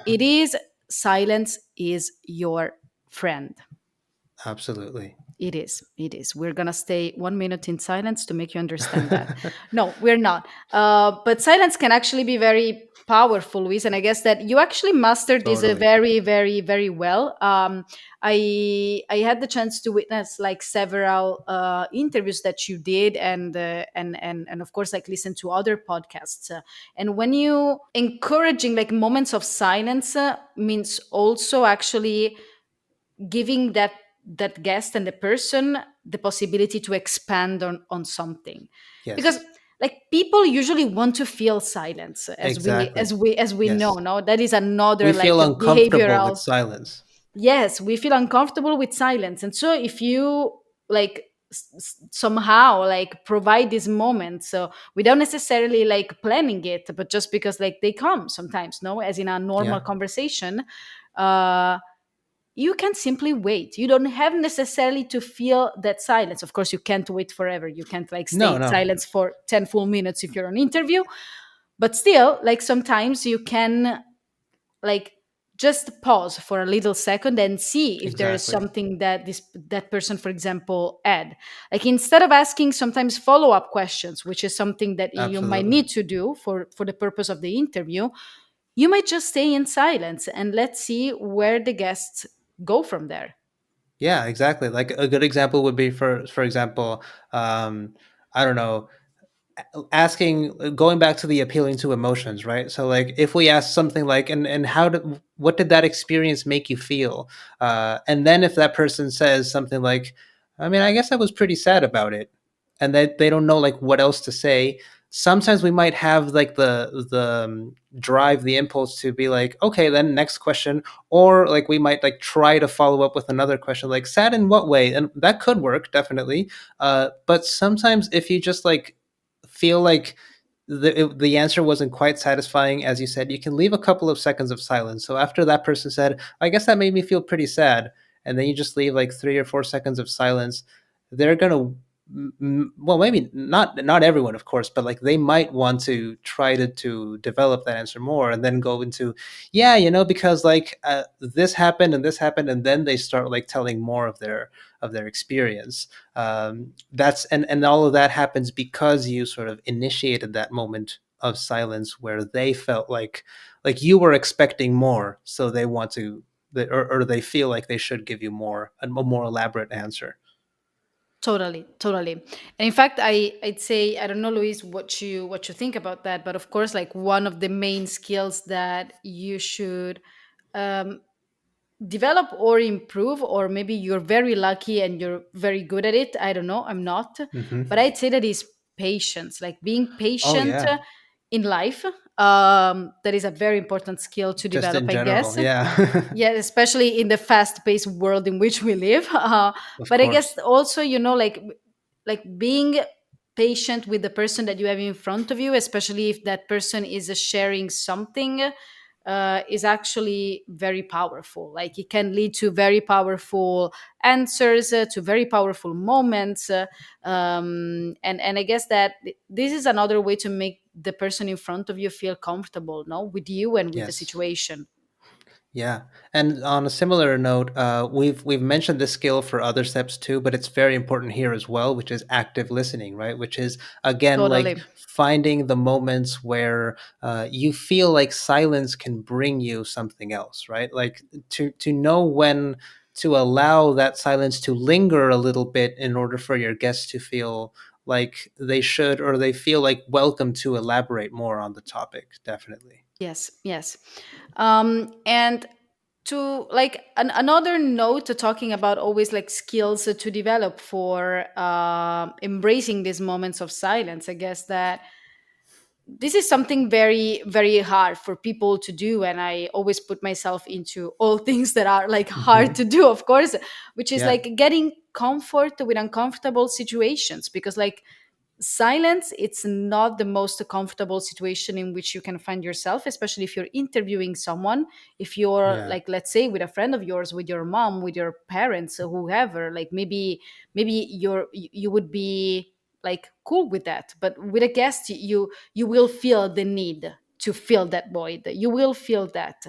It is silence is your friend. absolutely. It is. It is. We're going to stay 1 minute in silence to make you understand that. No, we're not. But silence can actually be very powerful, Luis. And I guess that you actually mastered this Totally. very, very, very well. I had the chance to witness like several interviews that you did, and of course like listen to other podcasts. And when you encouraging like moments of silence means also actually giving that guest and the person the possibility to expand on something, because Yes, like people usually want to feel silence, exactly. as we know, Yes. no, that is another We like feel a uncomfortable with behavioral. silence. Yes, we feel uncomfortable with silence, and so if you like somehow like provide these moments, so without necessarily like planning it, but just because like they come sometimes, no, as in a normal Yeah. conversation, uh you can simply wait. You don't have necessarily to feel that silence. Of course, you can't wait forever. You can't like stay No, in no. silence for 10 full minutes if you're on interview. But still, like sometimes you can like just pause for a little second and see if there is Exactly. something that that person, for example, add. Like instead of asking sometimes follow-up questions, which is something that you might Absolutely. need to do for the purpose of the interview, you might just stay in silence and let's see where the guests go from there. Yeah, exactly. Like a good example would be for example, um, I don't know, asking going back to the appealing to emotions, right? So like if we ask something like, and what did that experience make you feel, and then if that person says something like, I mean, I guess I was pretty sad about it, and they don't know like what else to say, sometimes we might have like the drive, the impulse to be like, okay, then next question, or like we might like try to follow up with another question like, sad in what way, and that could work definitely. But sometimes if you just like feel like the answer wasn't quite satisfying, as you said, you can leave a couple of seconds of silence. So after that person said, I guess that made me feel pretty sad, and then you just leave like 3 or 4 seconds of silence, they're gonna, well, maybe not everyone, of course, but like they might want to try to develop that answer more, and then go into, yeah, because like this happened and this happened, and then they start like telling more of their experience. That's and all of that happens because you sort of initiated that moment of silence where they felt like you were expecting more, so they want to, or they feel like they should give you more, a more elaborate answer. Totally, totally. And in fact, I'd say, I don't know, Luis, what you think about that, but of course, like one of the main skills that you should um, develop or improve, or maybe you're very lucky and you're very good at it. I don't know. I'm not, but Hmm. I'd say that is patience, like being Oh patient yeah, in life. That is a very important skill to just develop, in I general, guess. yeah. Yeah, especially in the fast-paced world in which we live. Of But I guess course. also, like being patient with the person that you have in front of you, especially if that person is sharing something, is actually very powerful. Like it can lead to very powerful answers, to very powerful moments, and I guess that this is another way to make the person in front of you feel comfortable, no, with you and with the Yes. situation. Yeah, and on a similar note, we've mentioned this skill for other steps too, but it's very important here as well, which is active listening, right? Which is again like Totally. finding the moments where you feel like silence can bring you something else, right? Like to know when to allow that silence to linger a little bit in order for your guests to feel like they should or they feel like welcome to elaborate more on the topic. Definitely. Yes, yes. And to like another note, talking about always like skills to develop for embracing these moments of silence, I guess that this is something very, very hard for people to do, and I always put myself into all things that are like hard Hmm. to do, of course, which is Yeah. like getting comfort with uncomfortable situations, because like silence, it's not the most comfortable situation in which you can find yourself, especially if you're interviewing someone. If you're Yeah. like, let's say, with a friend of yours, with your mom, with your parents, or whoever, like maybe you would be like cool with that, but with a guest, you will feel the need to fill that void. You will feel that,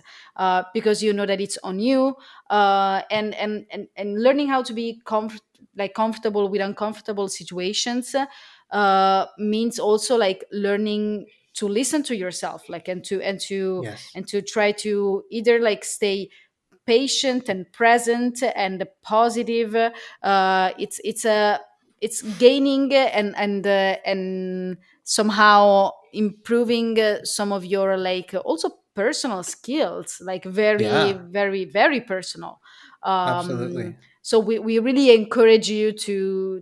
because you know that it's on you, and learning how to be comfortable with uncomfortable situations means also like learning to listen to yourself, like Yes. and to try to either like stay patient and present and positive. It's gaining and somehow improving some of your like also personal skills, like very, Yeah, very, very personal. absolutely. So we really encourage you to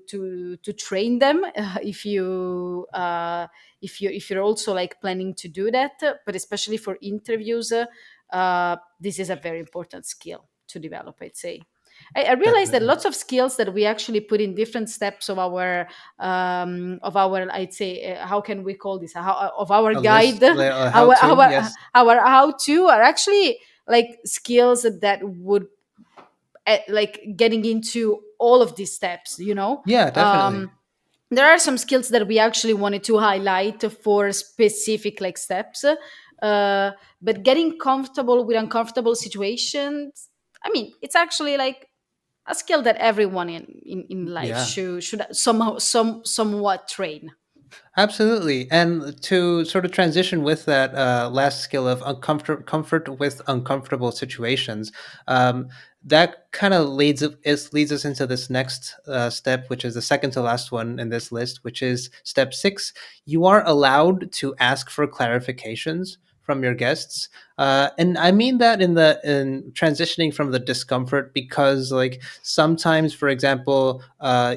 train them, if you're also like planning to do that, but especially for interviews, this is a very important skill to develop, I'd say. I realize that Definitely. lots of skills that we actually put in different steps of our, I'd say, how can we call this, of our A guide, list, a how our to, our yes. our how to are actually like skills that would like getting into all of these steps, Yeah, definitely. there are some skills that we actually wanted to highlight for specific like steps, but getting comfortable with uncomfortable situations, I mean, it's actually like a skill that everyone in life Yeah. should somehow somewhat train. Absolutely. And to sort of transition with that last skill of comfort with uncomfortable situations, that kind of leads us into this next step, which is the second to last one in this list, which is step 6. You are allowed to ask for clarifications from your guests, and I mean that in transitioning from the discomfort, because like sometimes, for example,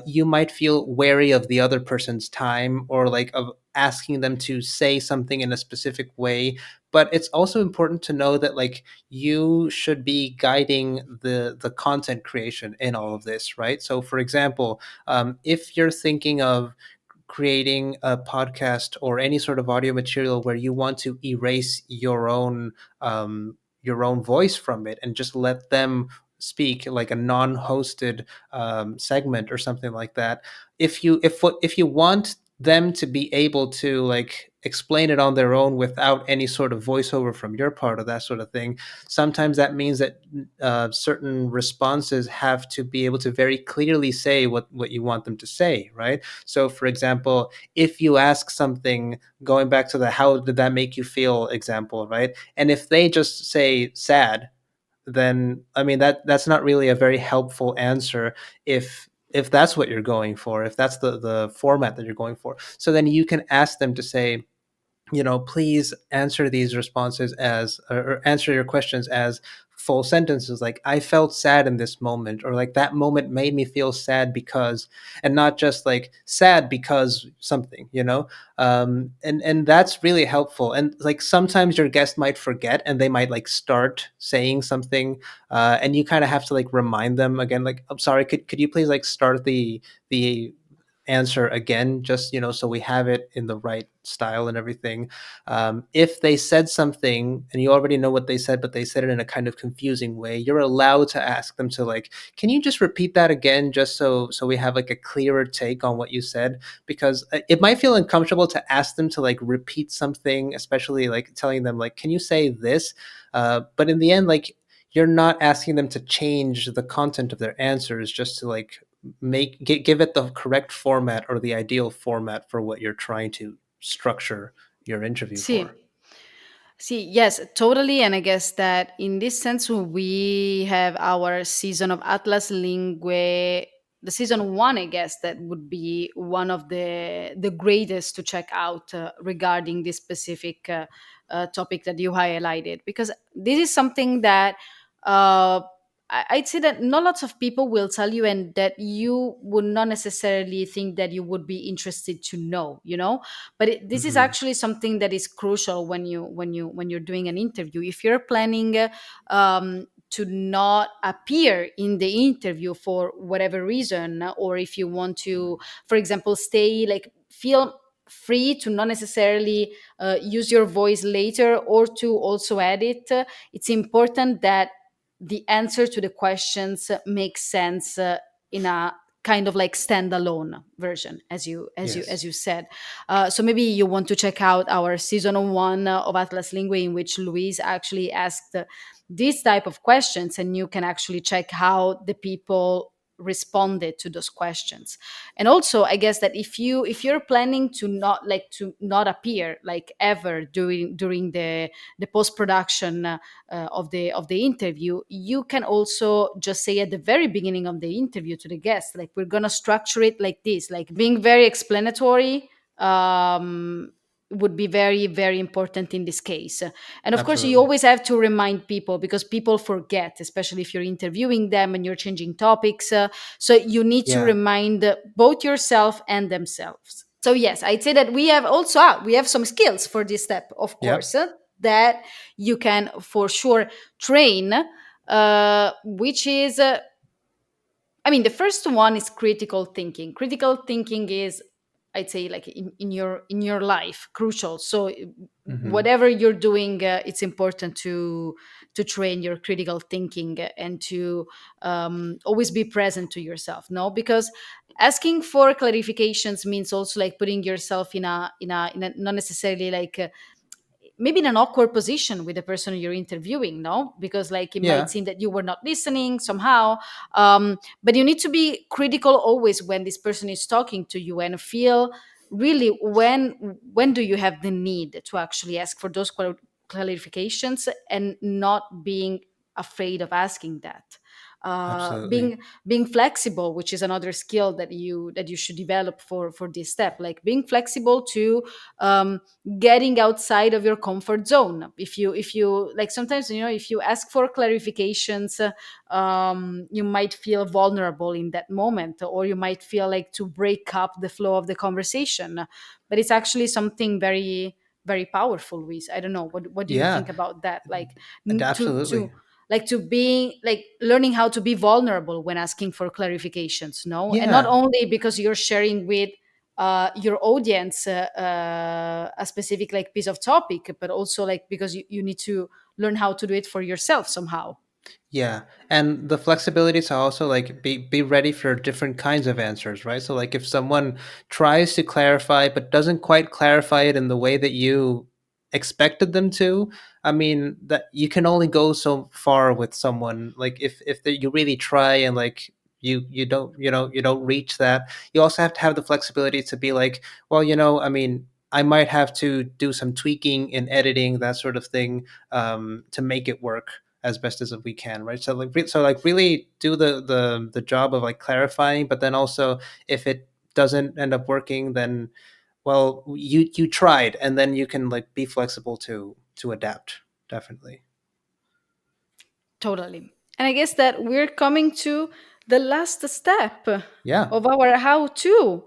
you might feel wary of the other person's time or like of asking them to say something in a specific way. But it's also important to know that like you should be guiding the content creation in all of this, right? So for example, if you're thinking of creating a podcast or any sort of audio material where you want to erase your own voice from it and just let them speak like a non-hosted segment or something like that, if you want them to be able to like explain it on their own without any sort of voiceover from your part or that sort of thing, sometimes that means that certain responses have to be able to very clearly say what you want them to say, right? So, for example, if you ask something, going back to the how did that make you feel example, right? And if they just say sad, then I mean that's not really a very helpful answer if if that's what you're going for, if that's the format that you're going for. So then you can ask them to say, please answer these responses as, or answer your questions as full sentences, like I felt sad in this moment, or like that moment made me feel sad because, and not just like sad because something, and that's really helpful. And like sometimes your guest might forget and they might like start saying something, and you kind of have to like remind them again, like, I'm sorry, could you please like start the answer again, just so we have it in the right style and everything. If they said something and you already know what they said, but they said it in a kind of confusing way, you're allowed to ask them to like, can you just repeat that again, just so we have like a clearer take on what you said. Because it might feel uncomfortable to ask them to like repeat something, especially like telling them like, can you say this, but in the end, like, you're not asking them to change the content of their answers, just to like give it the correct format or the ideal format for what you're trying to structure your interview for. See, See, yes, totally. And I guess that in this sense, we have our season of Atlas Lingue, the season one, I guess, that would be one of the greatest to check out regarding this specific topic that you highlighted, because this is something that I'd say that not lots of people will tell you, and that you would not necessarily think that you would be interested to know, but this is Hmm. actually something that is crucial when you're doing an interview. If you're planning to not appear in the interview for whatever reason, or if you want to, for example, stay like feel free to not necessarily use your voice later or to also edit, it's important that the answer to the questions makes sense in a kind of like standalone version, Yes. as you said. So maybe you want to check out our season one of Atlas Lingua, in which Luis actually asked these type of questions, and you can actually check how the people responded to those questions. And also, I guess that if you're planning to not appear like ever during the post production of the interview, you can also just say at the very beginning of the interview to the guest, like, we're gonna structure it like this, like being very explanatory. Would be very, very important in this case. And of course, you Absolutely. always have to remind people, because people forget, especially if you're interviewing them and you're changing topics. So you need to Yeah. remind both yourself and themselves. So yes, I'd say that we have some skills for this step, of Yep. course, that you can for sure train, which is I mean, the first one is critical thinking. Critical thinking is, I'd say, like in your life, crucial. So Hmm. whatever you're doing, it's important to train your critical thinking, and to always be present to yourself. No, because asking for clarifications means also like putting yourself in a not necessarily like maybe in an awkward position with the person you're interviewing, no, because like it might Yeah. seem that you were not listening somehow. But you need to be critical always when this person is talking to you, and feel really when do you have the need to actually ask for those clarifications, and not being afraid of asking that. Absolutely. Being flexible, which is another skill that you should develop for this step, like being flexible to getting outside of your comfort zone. If you like, sometimes, if you ask for clarifications, you might feel vulnerable in that moment, or you might feel like to break up the flow of the conversation. But it's actually something very, very powerful, Luis. I don't know, what do you think Yeah. about that, like to Absolutely. like to being like learning how to be vulnerable when asking for clarifications, no, and not Yeah. only because you're sharing with your audience a specific like piece of topic, but also like because you need to learn how to do it for yourself somehow. Yeah, and the flexibility to also like be ready for different kinds of answers, right? So like if someone tries to clarify but doesn't quite clarify it in the way that you expected them to, I mean that you can only go so far with someone. Like you really try and like you don't reach that, you also have to have the flexibility to be like, well, I mean, I might have to do some tweaking in editing, that sort of thing, to make it work. as best as we can, right? So like really do the job of like clarifying, but then also if it doesn't end up working, then well, you tried, and then you can like be flexible to adapt. Definitely. Totally. And I guess that we're coming to the last step Yeah. of our how to.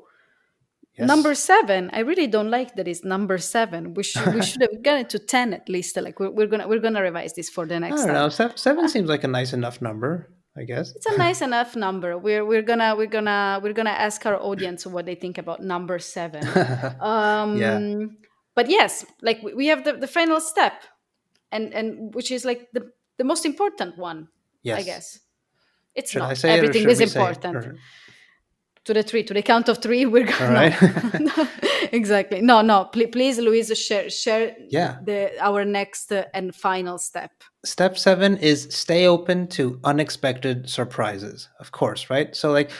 Number Yes. seven. I really don't like that it's number seven. We should have gotten to 10 at least. Like we're gonna revise this for the I next don't time. know. Seven seems like a nice enough number, I guess. It's a nice enough number. We're gonna ask our audience what they think about number seven. Yeah. But yes, like we have the final step, and which is like the most important one, I Yes. guess. It's Should I not. say it or Everything should is we say it? important. Or, To the three, to the count of three, we're all gonna right. no, no, exactly. No, no. Please, Louise, share Yeah. the our next and final step. Step seven is stay open to unexpected surprises, of course, right? So, like,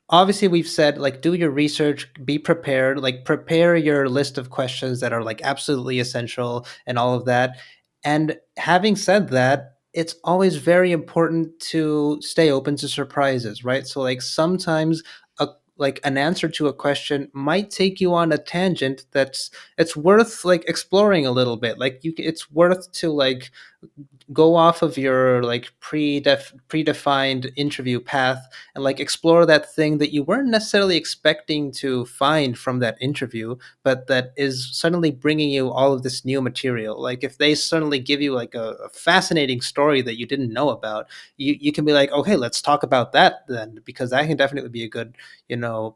obviously, we've said, like, do your research, be prepared, like, prepare your list of questions that are, like, absolutely essential and all of that. And having said that, it's always very important to stay open to surprises, right? So, like, sometimes a like an answer to a question might take you on a tangent that's it's worth like exploring a little bit, like it's worth to like go off of your like predefined interview path and like explore that thing that you weren't necessarily expecting to find from that interview, but that is suddenly bringing you all of this new material. Like if they suddenly give you like a fascinating story that you didn't know about, you can be like, okay, let's talk about that then, because that can definitely be a good,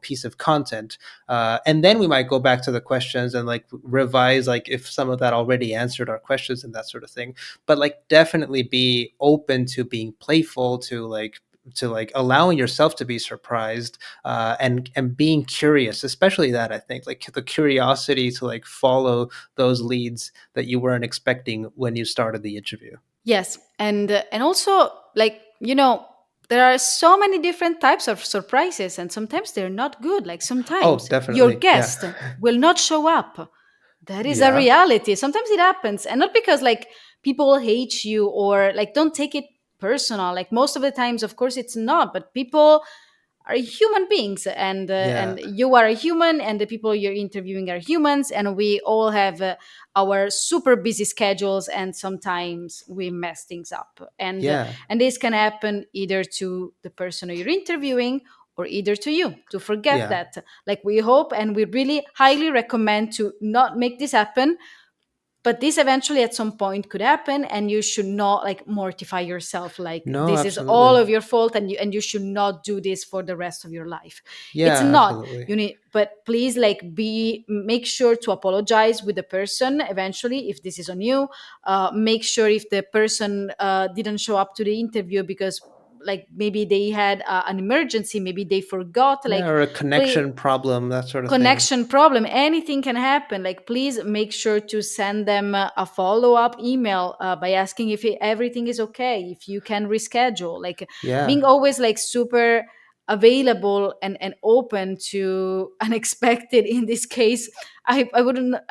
piece of content. And then we might go back to the questions and like revise like if some of that already answered our questions and that sort of thing. But like definitely be open to being playful, to like allowing yourself to be surprised, and being curious, especially that, I think, like the curiosity to like follow those leads that you weren't expecting when you started the interview. Yes, and also like there are so many different types of surprises, and sometimes they're not good. Like Oh, sometimes your definitely. Yeah. guest will not show up. That is a Yeah. reality. Sometimes it happens, and not because like people hate you or like don't take it personal. Like most of the times, of course, it's not. But people are human beings, and Yeah. you are a human, and the people you're interviewing are humans, and we all have our super busy schedules, and sometimes we mess things up, Yeah. and this can happen either to the person you're interviewing or either to you to forget Yeah. that. Like we hope and we really highly recommend to not make this happen, but this eventually at some point could happen, and you should not like mortify yourself like No, this is all absolutely. of your fault, and you should not do this for the rest of your life. It's Yeah, not. absolutely. You need, but please like be make sure to apologize with the person eventually if this is on you. Make sure if the person didn't show up to the interview because like maybe they had an emergency, maybe they forgot, Yeah, like or a please, connection problem, that sort of thing. connection problem, anything can happen. Like please make sure to send them a follow-up email by asking if everything is okay, if you can reschedule, like Yeah. being always like super available and open to unexpected, in this case I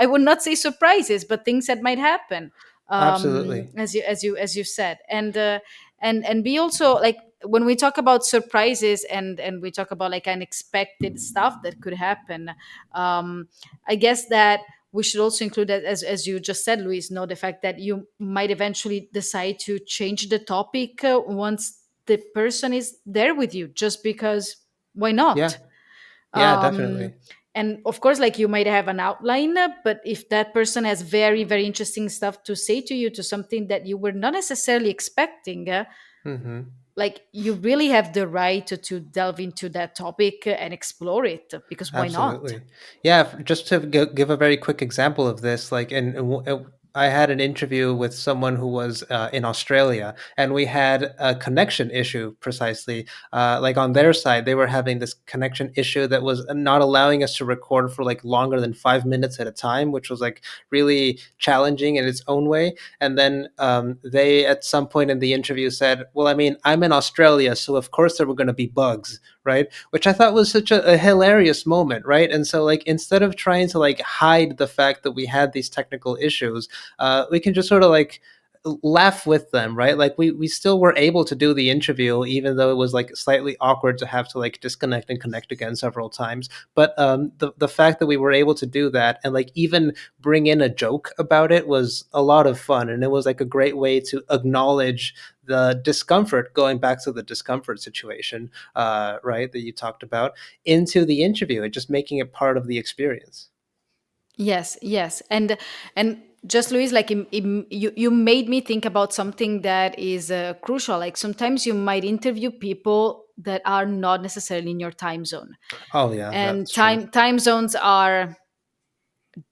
would not say surprises, but things that might happen, Absolutely. as you said. And be also like when we talk about surprises and we talk about like unexpected stuff that could happen, um I guess that we should also include that, as you just said, Luis, know the fact that you might eventually decide to change the topic once the person is there with you, just because why Yeah. not? Yeah, um definitely. and of course like you might have an outline, but if that person has very very interesting stuff to say to you, to something that you were not necessarily expecting, Mhm. like you really have the right to delve into that topic and explore it, because why not? Absolutely. Yeah, just to give a very quick example of this, like, I had an interview with someone who was in Australia, and we had a connection issue precisely. Like on their side, they were having this connection issue that was not allowing us to record for like longer than 5 minutes at a time, which was like really challenging in its own way. And then they, at some point in the interview, said, "Well, I mean, I'm in Australia, so of course there were going to be bugs." Right, which I thought was such a hilarious moment, right? And so like instead of trying to like hide the fact that we had these technical issues, we can just sort of like laugh with them, right? Like we still were able to do the interview, even though it was like slightly awkward to have to like disconnect and connect again several times. But the fact that we were able to do that and like even bring in a joke about it was a lot of fun, and it was like a great way to acknowledge the discomfort, going back to the discomfort situation, right, that you talked about, into the interview and just making it part of the experience. Yes, yes, and just Luis, like you made me think about something that is crucial. Like sometimes you might interview people that are not necessarily in your time zone, Oh yeah, and that's true. time zones are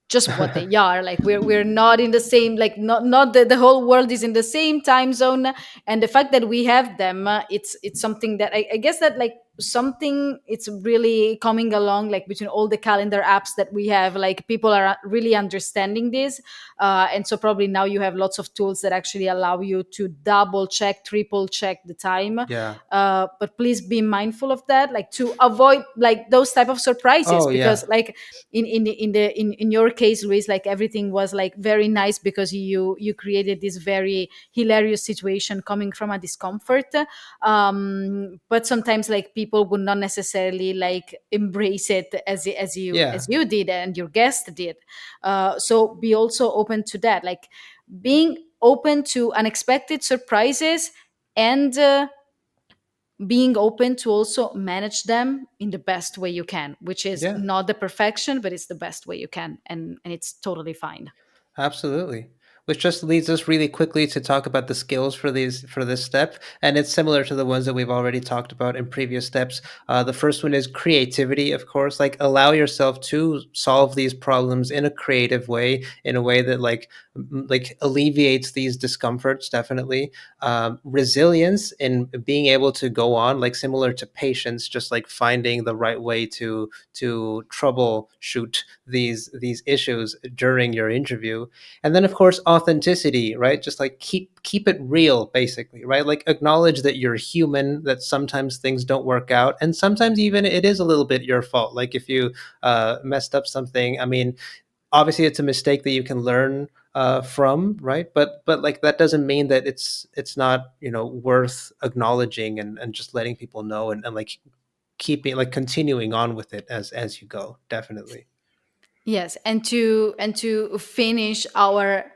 just what they are. Like we're not in the same, like not the whole world is in the same time zone. And the fact that we have them, it's something that I guess that like something it's really coming along, like between all the calendar apps that we have, like people are really understanding this. And so probably now you have lots of tools that actually allow you to double check, triple check the time. Yeah. But please be mindful of that, like to avoid like those type of surprises, Oh because yeah. like in your case, Luis, like everything was like very nice because you created this very hilarious situation coming from a discomfort. But sometimes like people would not necessarily like embrace it as Yeah. you did and your guest did. So be also open to that, like being open to unexpected surprises, and being open to also manage them in the best way you can, which is Yeah. not the perfection, but it's the best way you can, and it's totally fine. Absolutely. Which just leads us really quickly to talk about the skills for this step, and it's similar to the ones that we've already talked about in previous steps. The first one is creativity, of course. Like allow yourself to solve these problems in a creative way, in a way that like alleviates these discomforts. Definitely, resilience in being able to go on, like similar to patience, just like finding the right way to troubleshoot these issues during your interview. And then of course authenticity, right? Just like keep it real, basically, right? Like acknowledge that you're human, that sometimes things don't work out, and sometimes even it is a little bit your fault. Like if you messed up something, I mean, obviously it's a mistake that you can learn from, right? But like that doesn't mean that it's not, worth acknowledging, and just letting people know, and like keeping, like continuing on with it as you go. Definitely. Yes, and to finish our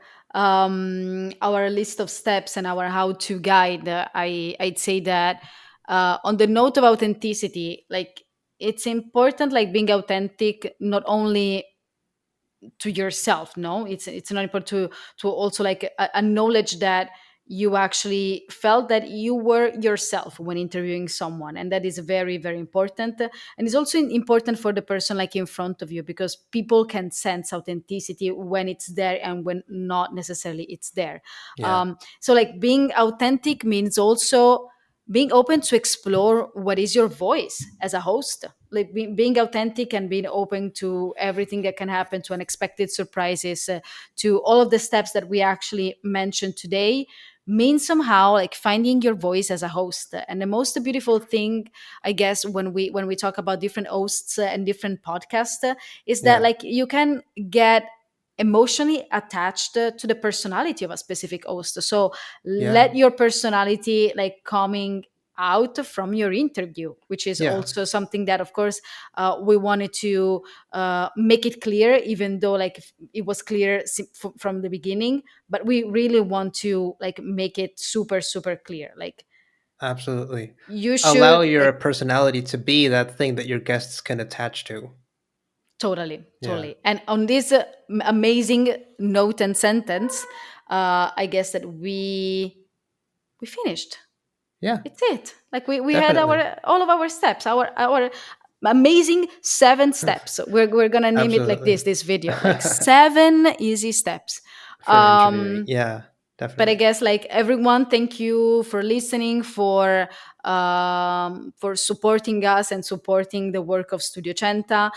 list of steps and our how to guide, I'd say that on the note of authenticity, like it's important, like being authentic not only to yourself. No, it's not important to also like acknowledge that you actually felt that you were yourself when interviewing someone, and that is very very important. And it's also important for the person like in front of you, because people can sense authenticity when it's there and when not necessarily it's there. Yeah. So like being authentic means also being open to explore what is your voice as a host, like being authentic and being open to everything that can happen, to unexpected surprises, to all of the steps that we actually mentioned today, means somehow like finding your voice as a host. And the most beautiful thing, I guess, when we talk about different hosts and different podcasts, is that Yeah. like you can get emotionally attached to the personality of a specific host. So Yeah. let your personality like coming out from your interview, which is Yeah. also something that of course we wanted to make it clear, even though like it was clear from the beginning, but we really want to like make it super super clear, like Absolutely. you Allow should your like personality to be that thing that your guests can attach to. totally Yeah. totally. And on this amazing note and sentence, I guess that we finished. Yeah. It's it. Like we had Definitely. our all of our steps, our amazing 7 steps. We're gonna name it like Absolutely. this video, like 7 easy steps. For interviewing. Um, Yeah. but I Definitely. guess like everyone, thank you for listening, for supporting us and supporting the work of Studio Centa.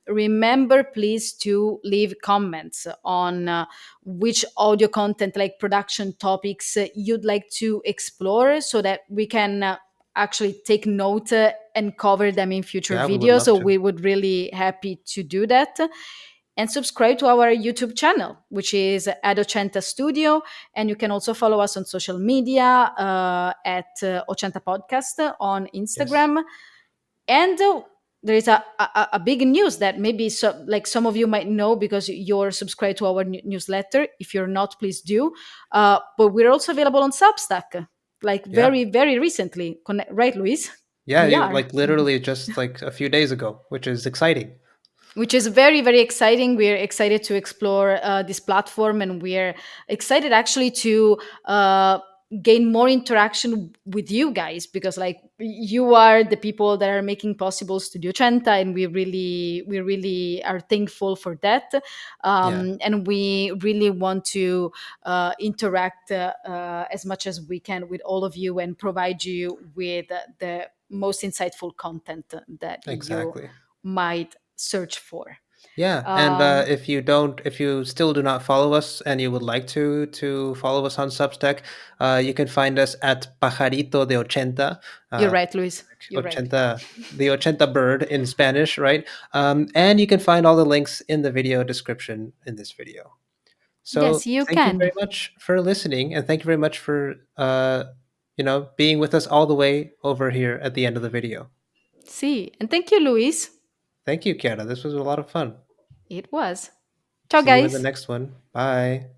Remember, please, to leave comments on which audio content, like production topics, you'd like to explore, so that we can actually take note and cover them in future Yeah, we would videos. love So to. we would really happy to do that. and subscribe to our YouTube channel, which is at Ochenta Studio. And you can also follow us on social media at Ochenta Podcast on Yes. Instagram. And there is a big news that maybe like some of you might know because you're subscribed to our newsletter. If you're not, please do. But we're also available on Substack, like Yeah. very, very recently. Right, Luis? Yeah, We you are. like literally just like a few days ago, which is exciting. Which is very, very exciting. We're excited to explore this platform, and we're excited actually to gain more interaction with you guys, because like you are the people that are making possible Studio Centa, and we really are thankful for that. Yeah, And we really want to interact as much as we can with all of you and provide you with the most insightful content that you exactly. might search for. Yeah, and Um, if you still do not follow us and you would like to follow us on Substack, you can find us at Pajarito de Ochenta, you're uh, right, Luis. You're right. Ochenta, the Ochenta bird in Spanish, right? And you can find all the links in the video description in this video. So Yes, you thank you very can. much for listening, and thank you very much for being with us all the way over here at the end of the video. See, and thank you, Luis. Thank you, Kiara. This was a lot of fun. It was. Ciao, See you in the guys. next one. Bye.